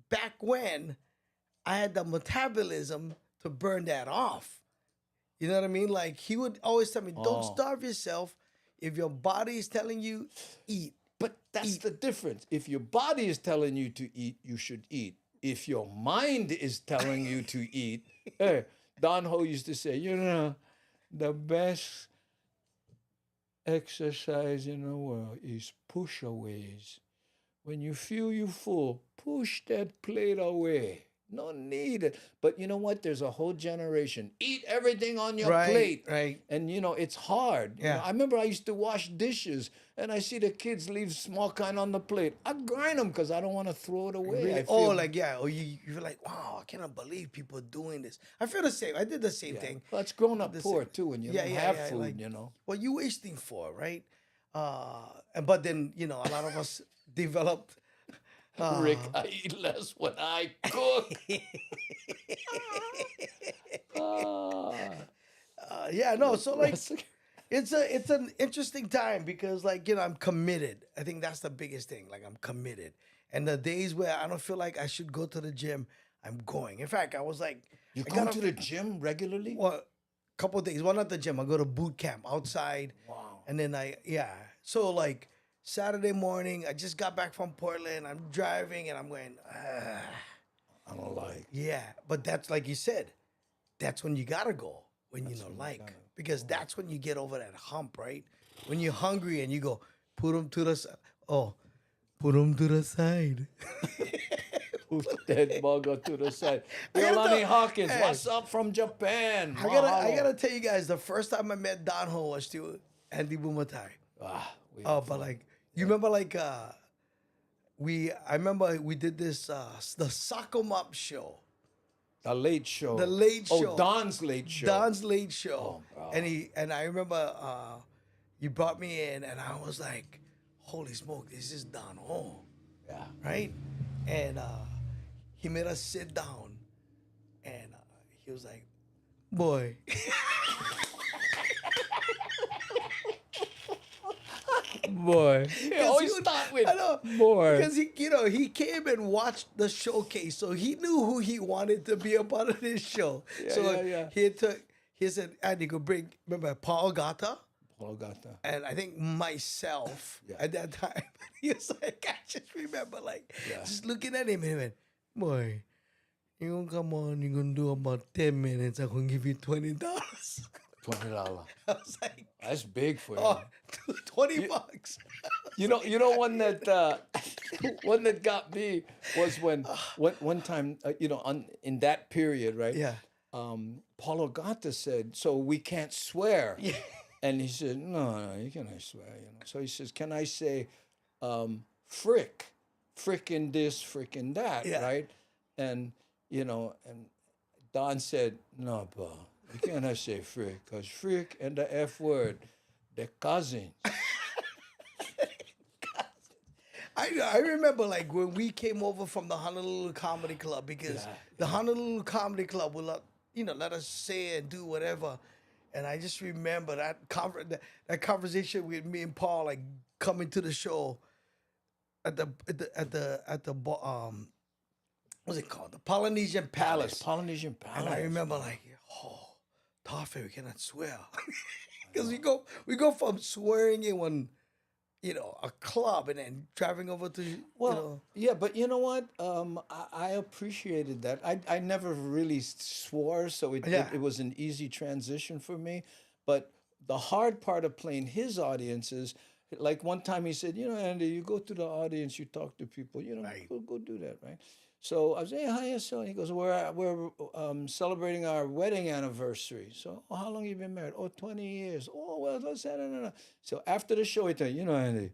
back when I had the metabolism to burn that off. You know what I mean? Like he would always tell me, don't Oh. starve yourself. If your body is telling you, eat. But that's Eat. the difference. If your body is telling you to eat, you should eat. If your mind is telling you to eat, hey, Don Ho used to say, the best exercise in the world is push-aways. When you feel you full, push that plate away. No need it. But you know what? There's a whole generation. Eat everything on your Right, plate. right. And it's hard. Yeah. I remember I used to wash dishes and I see the kids leave small kind on the plate. I grind them because I don't want to throw it away. Really? I feel, Or you're like, wow, I cannot believe people doing this. I feel the same. I did the same thing. well, it's grown up The poor same- too, and you don't have food, like, you know. What you wasting for, right? But then, a lot of us developed. Rick, I eat less when I cook. Ah, So like, that's- it's an interesting time because like I'm committed. I think that's the biggest thing. Like I'm committed. And the days where I don't feel like I should go to the gym, I'm going. In fact, I was like, you I go gotta- to the gym regularly? well, couple days. One at the gym. I go to boot camp outside. Wow. And then So like Saturday morning, I just got back from Portland. I'm driving and I'm going, I don't like. yeah. But that's like you said, that's when you gotta go. When you don't like. Because that's when you get over that hump, right? When you're hungry and you go, put them to the side. Oh, put them to the side. Put that bugger to the side. I gotta Yolani tell- Hawkins, hey. what's up from Japan? I gotta tell you guys, the first time I met Don Ho was still Andy Bumatai. But like you remember like I remember we did this the Soccer Mop show. The Late Show. The Late Show. Oh, Don's Late Show. Don's Late Show. bro. And I remember you brought me in and I was like, holy smoke, this is Don Ho. Yeah. Right? And he made us sit down and he was like, boy. Boy. Yeah, always he would- start with I know, boy. because he came and watched the showcase, so he knew who he wanted to be a part of this show. So yeah. he said, Andy, go bring, remember Paul Gata Paul got that. and I think myself at that time. He was like, I just remember like just looking at him and he went, boy, you gonna come on, you're gonna do about 10 minutes, I'm gonna give you $20. $20. I was like, That's big for you. oh, $20. You know one that one that got me was when one time in that period, right? Yeah. Paulo Gata said, "So we can't swear." Yeah. And he said, "No, you cannot swear." So he says, "Can I say, frick, frickin' this, frickin' that, Yeah. right?" And and Don said, "No, Paul, you cannot say frick, because frick and the F word, they're cousins." I remember like when we came over from the Honolulu Comedy Club because the Honolulu Comedy Club would let us say and do whatever, and I just remember that that conversation with me and Paul like coming to the show at the what's it called, the Polynesian Palace. Polynesian Palace. And I remember like, oh, Tafe, we cannot swear. Because we go from swearing in one, a club and then driving over to, Yeah, but you know what? I appreciated that. I never really swore, so it was an easy transition for me. But the hard part of playing his audience is, like one time he said, Andy, you go to the audience, you talk to people, go do that, right? So I was saying, hi, so he goes, we're celebrating our wedding anniversary. So, how long you been married? Oh, 20 years. Oh, well, let's say, no. So after the show, he told Andy,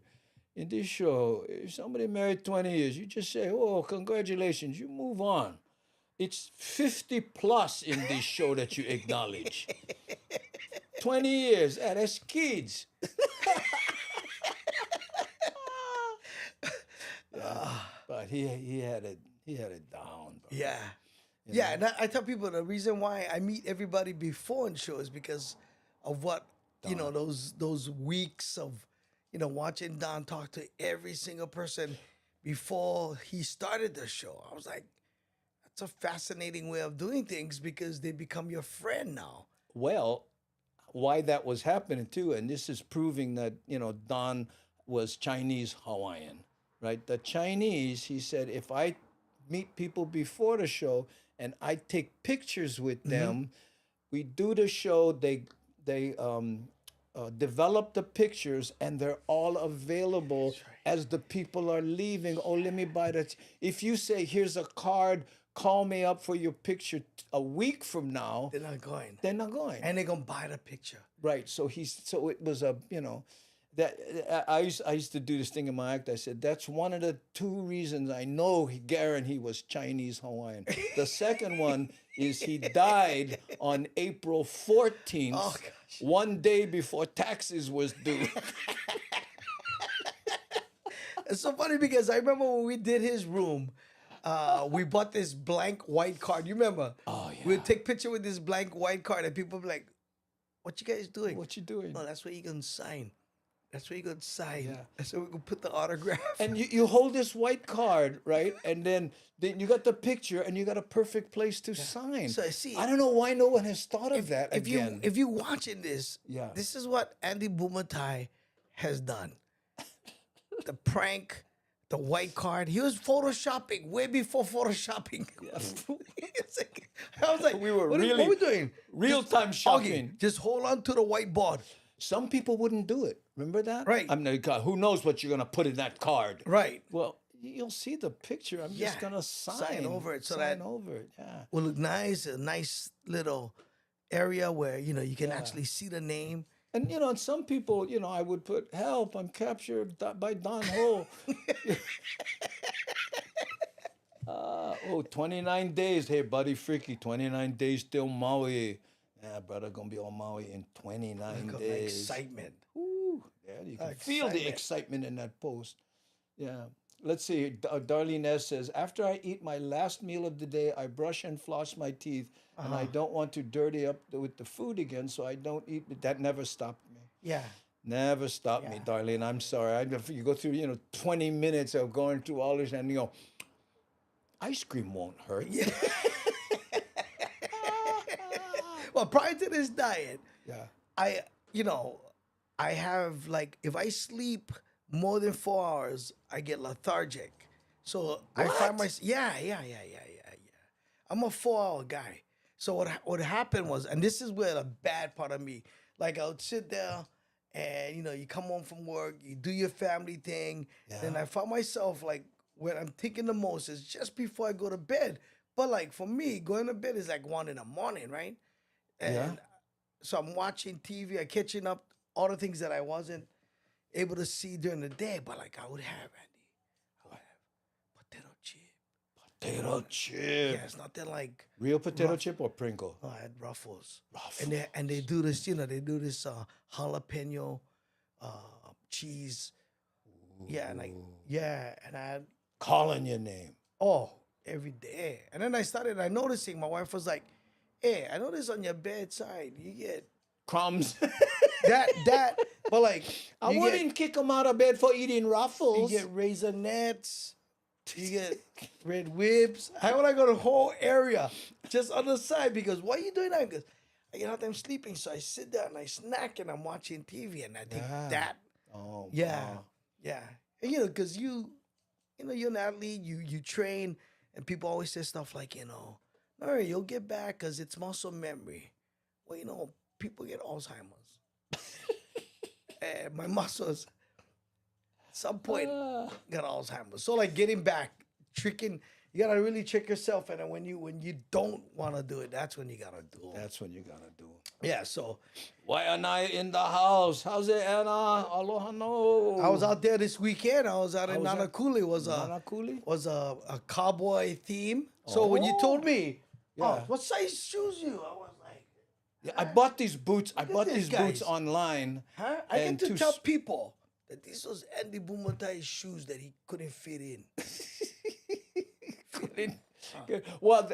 in this show, if somebody married 20 years, you just say, oh, congratulations, you move on. It's 50 plus in this show that you acknowledge. 20 years, that's kids. But he had it down. Bro. Yeah. Yeah, and I tell people the reason why I meet everybody before in shows because of what, those weeks of, watching Don talk to every single person before he started the show. I was like, that's a fascinating way of doing things because they become your friend now. well, why that was happening too, and this is proving that Don was Chinese Hawaiian, right? The Chinese, he said, if I meet people before the show and I take pictures with them, we do the show. They develop the pictures, and they're all available as the people are leaving. Oh, let me buy that. If you say, here's a card, call me up for your picture a week from now, They're not going. they're not going. And they're gonna buy the picture. Right. So it was that I used to do this thing in my act. I said that's one of the two reasons I know Garen he was Chinese Hawaiian. The second one is he died on April 14th, Oh, gosh. one day before taxes was due. It's so funny because I remember when we did his room, we bought this blank white card. You remember? Oh, yeah. We'd take picture with this blank white card, and people be like, "What you guys doing?" What you doing? No, that's where you gonna sign. That's where you gonna sign. Yeah. That's where we can put the autograph. And you hold this white card, right? And then you got the picture, and you got a perfect place to sign. So, see, I don't know why no one has thought of that if again. you if you watching this, Yeah. this is what Andy Bumatai has done. The prank, the white card. He was photoshopping way before photoshopping. It's like, I was like, We were what really are we doing? real-time shopping. Augie, just hold on to the whiteboard. Some people wouldn't do it. Remember that? Right. I mean, God, who knows what you're gonna put in that card? Right. Well, you'll see the picture. I'm just Yeah. gonna Sign over it so sign that- over it. Yeah. Will look nice, a nice little area where you can actually see the name. And and some people, I would put help. I'm captured by Don Ho. 29 days. Hey, buddy, freaky. 29 days till Maui. Yeah, brother, gonna be on Maui in 29 Got days. excitement. Ooh, yeah, you can feel the excitement in that post. Yeah. Let's see. Darlene S. says, after I eat my last meal of the day, I brush and floss my teeth, and I don't want to dirty up with the food again, so I don't eat. That never stopped me. Yeah. Never stopped me, Darlene. I'm sorry. You go through, 20 minutes of going through all this, and ice cream won't hurt. Yeah. Well, prior to this diet, Yeah. I have like if I sleep more than 4 hours, I get lethargic. So I find myself yeah. I'm a 4-hour guy. So what happened was, and this is where the bad part of me, like I would sit there and you come home from work, you do your family thing, then I found myself like when I'm thinking the most is just before I go to bed. But like for me, going to bed is like 1 in the morning, right? And so I'm watching TV, I'm catching up all the things that I wasn't able to see during the day. But like I would have potato chip. Potato chip. Yeah, it's not that like Real potato chip or Pringle? I had Ruffles. And they do this, they do this jalapeno cheese. Yeah, and and I had Calling your name. every day. And then I started noticing my wife was like, hey, I noticed on your bedside you get Crumbs. that but like I you wouldn't kick him out of bed for eating you Ruffles. get Raisinets, you get red whips. I want to go the whole area just on the side because why are you doing that? Because I get out there, I'm sleeping, so I sit down and I snack and I'm watching TV and I think that. Oh, Yeah, wow. yeah. And because you're an athlete, you train, and people always say stuff like, all right, you'll get back because it's muscle memory. Well, people get Alzheimer's. And my muscles, at some point, got Alzheimer's. So like getting back, tricking, you gotta really trick yourself. And then when you don't want to do it, that's when you gotta do it. That's when you gotta do it. Yeah. So Why am I in the house? How's it, Anna? Aloha no. I was out there this weekend. I was out in was that? Nanakuli. Nanakuli? Was a cowboy theme. So when you told me, Yeah. what size shoes you? I was like, Yeah, I bought these boots. I at bought this, these boots guys. online. huh? I And get to to tell s- people that this was Andy Bumatai's shoes that he couldn't fit in. Well,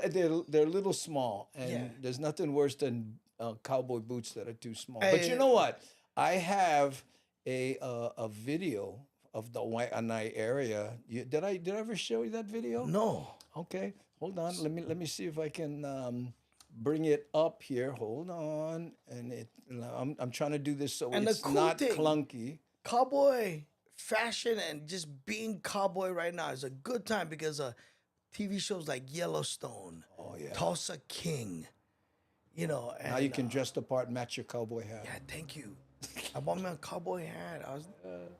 they're a little small, and Yeah. there's nothing worse than cowboy boots that are too small. Hey, But you know what? I have a video of the Waianae area. Did I ever show you that video? No. Okay, hold on. Let me see if I can bring it up here. Hold on, and I'm trying to do this so And the it's cool not thing- clunky. Cowboy fashion and just being cowboy right now is a good time because TV shows like Yellowstone, Oh yeah. Tulsa King, you know. And, Now you can dress the part, match your cowboy hat. Yeah, thank you. I bought me a cowboy hat. I was,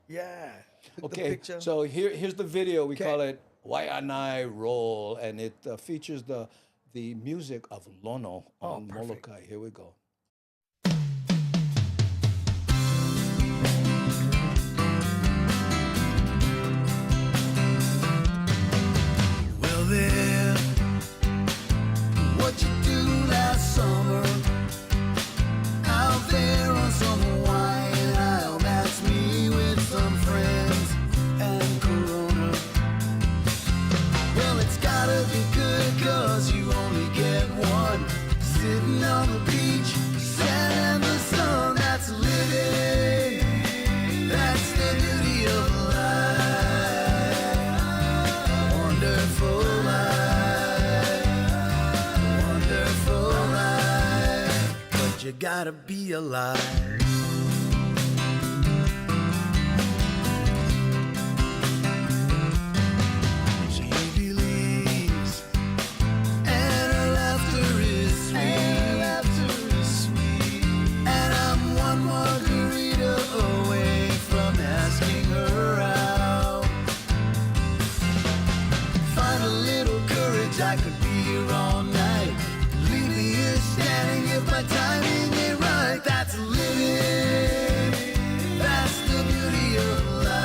yeah. Took the Okay, picture. so here's the video. We Okay. call it "Why and I Roll," and it features the music of Lono on perfect. Molokai. Here we go. Well then, what you do last summer out there on some Hawaiian Isle? That's me with some friends and Corona. Well, it's gotta be good 'cause you only get one. Sitting on the beach, sand and the sun. That's living. That's the beauty of life. Wonderful life. Wonderful life. But you gotta be alive. She believes, and her laughter is sweet. And I'm one margarita away from asking her out. Find a little courage, I could be here all night. Leave me here standing if my timing ain't right. That's living. That's the beauty of life.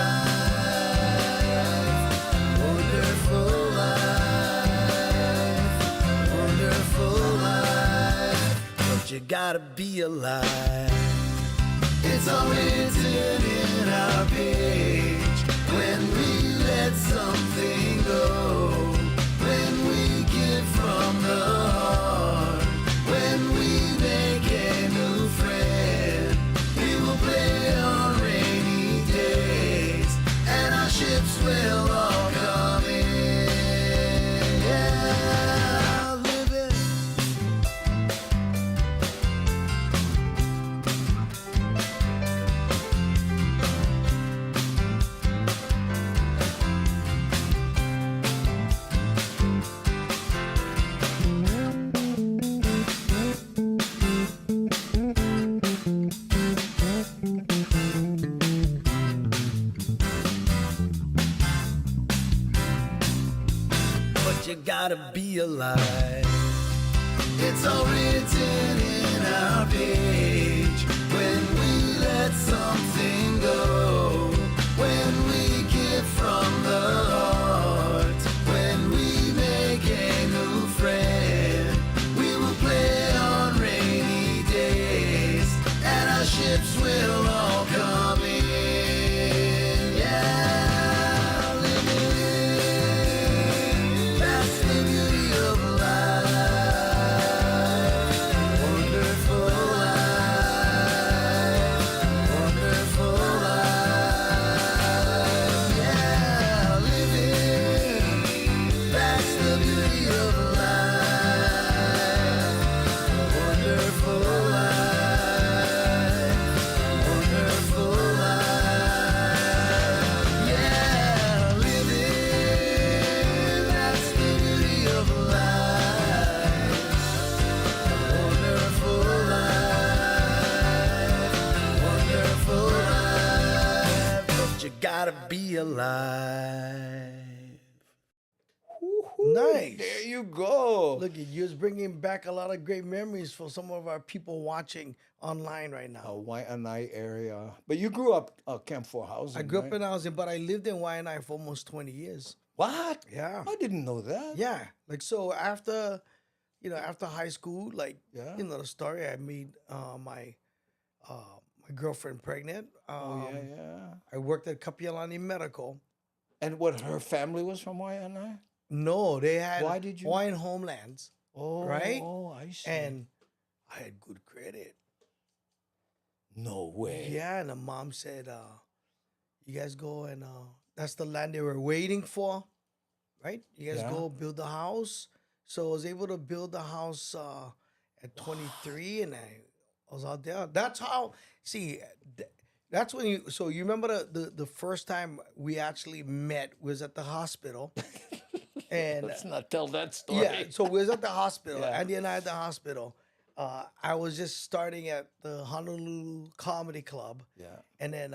Wonderful life. Wonderful life. But you gotta be alive. It's all written in our page. When we let something go, when we give from the heart, when we make a new friend, we will play on rainy days, and our ships will all come in. Yeah, living. But you gotta be alive. It's all written in our page. When we let something go, when we give from the heart, when we make a new friend, we will play on rainy days, and our ships will all come in. Yeah, living. That's the beauty of life. Wonderful life. Wonderful life. Yeah, living. That's the beauty of life. Wonderful life. Wonderful life. Yeah, living. That's the beauty of life. Wonderful life. Wonderful life. But you gotta be alive. Nice. There you go. Look, you're bringing back a lot of great memories for some of our people watching online right now. Waianae area. But you grew up Camp 4 housing. I grew up right? in housing, but I lived in Waianae for almost 20 years. What? Yeah. I didn't know that. Yeah. Like, so after, after high school, like, Yeah. you know, the story, I made my girlfriend pregnant. Oh, yeah. I worked at Kapiolani Medical. And what, her family was from Waianae? No, they had Why did you- Hawaiian homelands, Oh, Right? Oh, I see. and I had good credit. no way. Yeah, and the mom said, you guys go and that's the land they were waiting for, right? You guys Yeah. go build the house. So I was able to build the house at 23, and I was out there. That's how. See, that's when you. So you remember the first time we actually met was at the hospital, and Let's not tell that story. yeah. So we was at the hospital. Yeah. Andy and I at the hospital. I was just starting at the Honolulu Comedy Club. Yeah. And then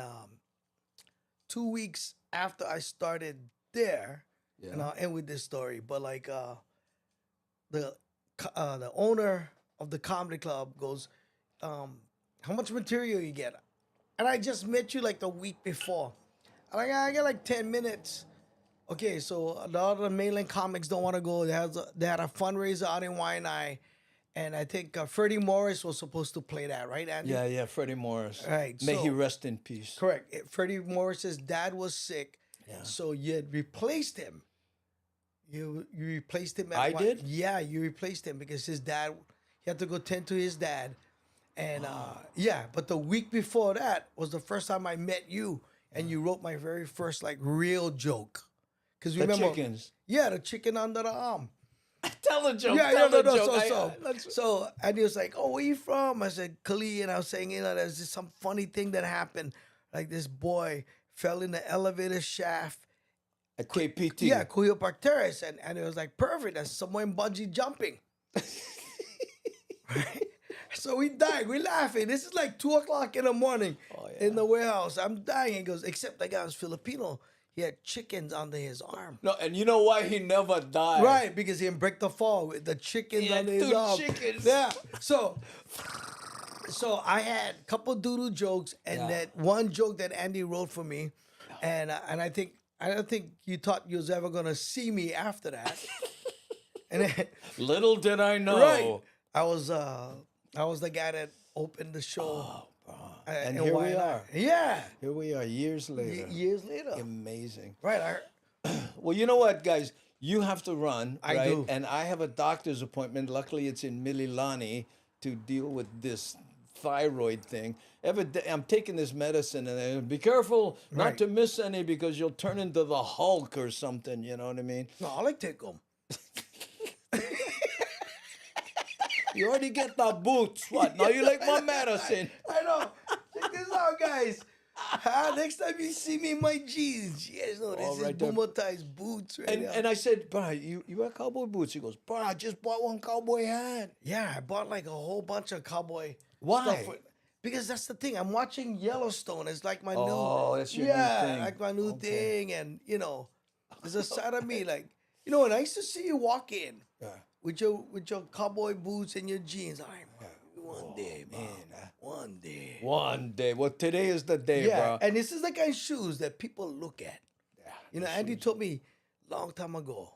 2 weeks after I started there, Yeah. and I'll end with this story, but like the owner of the comedy club goes, how much material you get? And I just met you like the week before. I'm like, I got like 10 minutes. Okay, so the other mainland comics don't want to go. They had a fundraiser out in Waianae. And I think Freddie Morris was supposed to play that, right, Andy? Yeah, Freddie Morris. Right, May he so- rest in peace. Correct. Freddie Morris's dad was sick, so you had replaced him. You replaced him. I did? Yeah, you replaced him because his dad, he had to go tend to his dad, and yeah. But the week before that was the first time I met you, and you wrote my very first like real joke. Because The chickens. Yeah, the chicken under the arm. Tell the joke. Yeah, tell no, the no, joke. so and he was like, "Oh, where you from?" I said, "Kali," and I was saying, there's just some funny thing that happened. Like this boy fell in the elevator shaft. At KPT. Yeah, Kuyo Park Terrace, and it was like perfect. That's someone bungee jumping. Right? So we died. We're laughing. This is like 2:00 in the morning in the warehouse. I'm dying. He goes, except that guy was Filipino. He had chickens under his arm. No, and you know why he never died? Right, because he didn't break the fall with the chickens He had under his 2 arm. chickens. Yeah. So I had a couple doodle jokes and that one joke that Andy wrote for me, and I don't think you thought you was ever gonna see me after that. And then, Little did I know. right, I was the guy that opened the show. And in here we Waianae. are. Yeah. Here we are, years later. Years later. Amazing. Right. Well, you know what, guys? You have to run, I right? do. And I have a doctor's appointment. Luckily, it's in Mililani to deal with this thyroid thing. I'm taking this medicine, and be careful not Right. to miss any because you'll turn into the Hulk or something. You know what I mean? No, I like take them. You already get the boots. What? Now you like my medicine? I know. Check this out, guys. Next time you see me in my jeans, you guys know this Oh, is right there. Boomertized boots right now. And I said, bro, you wear cowboy boots? He goes, bro, I just bought one cowboy hat. yeah, I bought like a whole bunch of cowboy Why? stuff. Because that's the thing. I'm watching Yellowstone. It's like my new. Oh, that's your new thing. like my new thing. And, there's a side of me like, and I used to see you walk in with your cowboy boots and your jeans. I'm like, one day, man. One day. One day. Well, today is the day, Yeah, bro. and this is the kind of shoes that people look at. Andy told me long time ago,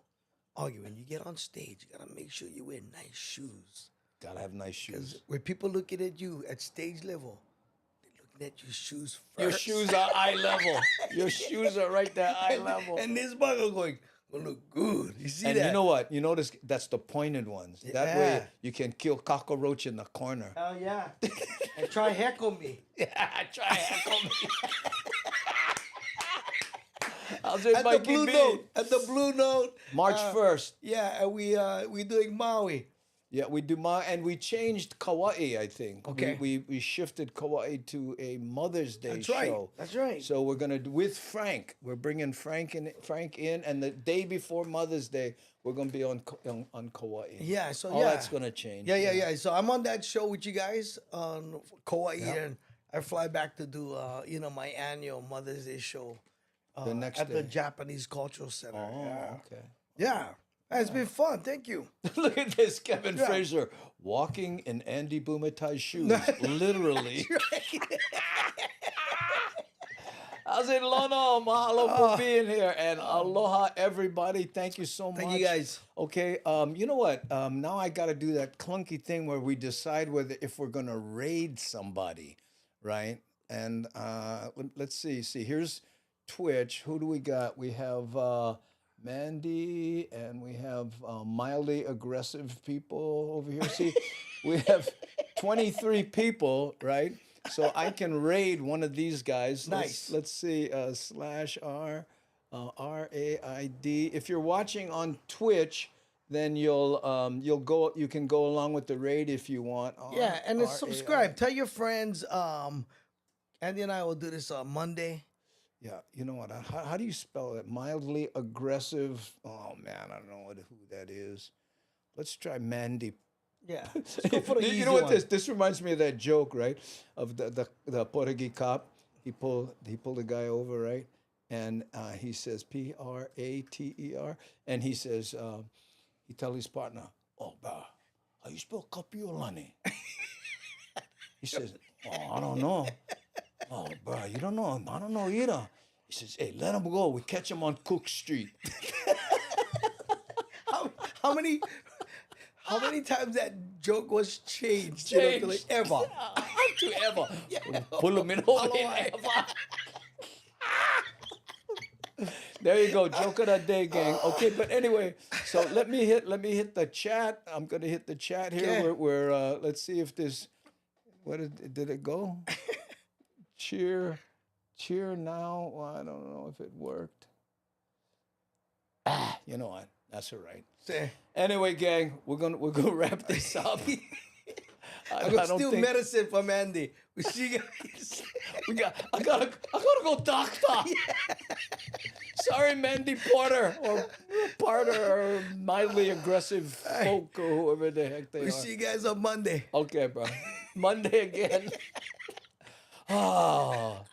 Augie, when you get on stage, you gotta make sure you wear nice shoes. Gotta have nice shoes. When people looking at you at stage level, they're looking at your shoes first. Your shoes are eye level. Your shoes are right there, eye level. And this bugger going, gonna look good. You see And that? you know what? You notice that's the pointed ones. That way Yeah. you can kill cockroach in the corner. Hell yeah. And try heckle me. Yeah, try heckle me. How's it, At the Mikey Blue B? Note. At the Blue Note. March 1st. Yeah, and we doing Maui. Yeah, we do and we changed Kauai, I think. Okay. We shifted Kauai to a Mother's Day That's right. show. That's right. So we're gonna do with Frank. We're bringing Frank in, and the day before Mother's Day, we're gonna be on Kauai. Yeah, so all yeah. that's gonna change. Yeah. So I'm on that show with you guys on Kauai, and I fly back to do my annual Mother's Day show The next at the day. Japanese Cultural Center. Oh, yeah. okay. Yeah. It's been fun. Thank you. Look at this, Kevin Fraser walking in Andy Bumatai's shoes, literally. How's it, Lono? Mahalo for being here, and aloha, everybody. Thank you so much. Thank you, guys. Okay, you know what? Now I got to do that clunky thing where we decide if we're gonna raid somebody, right? And let's see. Here's Twitch. Who do we got? We have Mandy, and we have mildly aggressive people over here. See, we have 23 people, right? So I can raid one of these guys. Nice. Let's see, /R, RAID. If you're watching on Twitch, then you'll go. You can go along with the raid if you want. Yeah, and then R-A-I. subscribe. Tell your friends. Andy and I will do this on Monday. Yeah, you know what? How do you spell it? Mildly aggressive. Oh man, I don't know who that is. Let's try Mandy. Yeah, let's go for the you easy know what one. this reminds me of that joke, right? Of the Portuguese cop. He pulled the guy over, right? And he says Prater, and he says he tell his partner, "Oh, bro, how you spell Kapiolani?" He says, "Oh, I don't know." "Oh, bro, you don't know? I don't know either." He says, "Hey, let him go. We catch him on Cook Street." How many? How many times that joke was changed? Changed. Like, ever. To ever. Pull him in over there. There you go, joke of the day, gang. Okay, but anyway, so let me hit the chat. I'm gonna hit the chat here. Okay. We're let's see if this. What did it go? cheer now. Well, I don't know if it worked. You know what? That's all right. Say, Anyway, gang, we're gonna wrap this up. I'm gonna steal medicine from Andy. We see you guys. I gotta go doctor. Sorry, Mandy Porter or mildly aggressive folk or whoever the heck they We are. see you guys on Monday. Okay, bro. Monday again. Oh.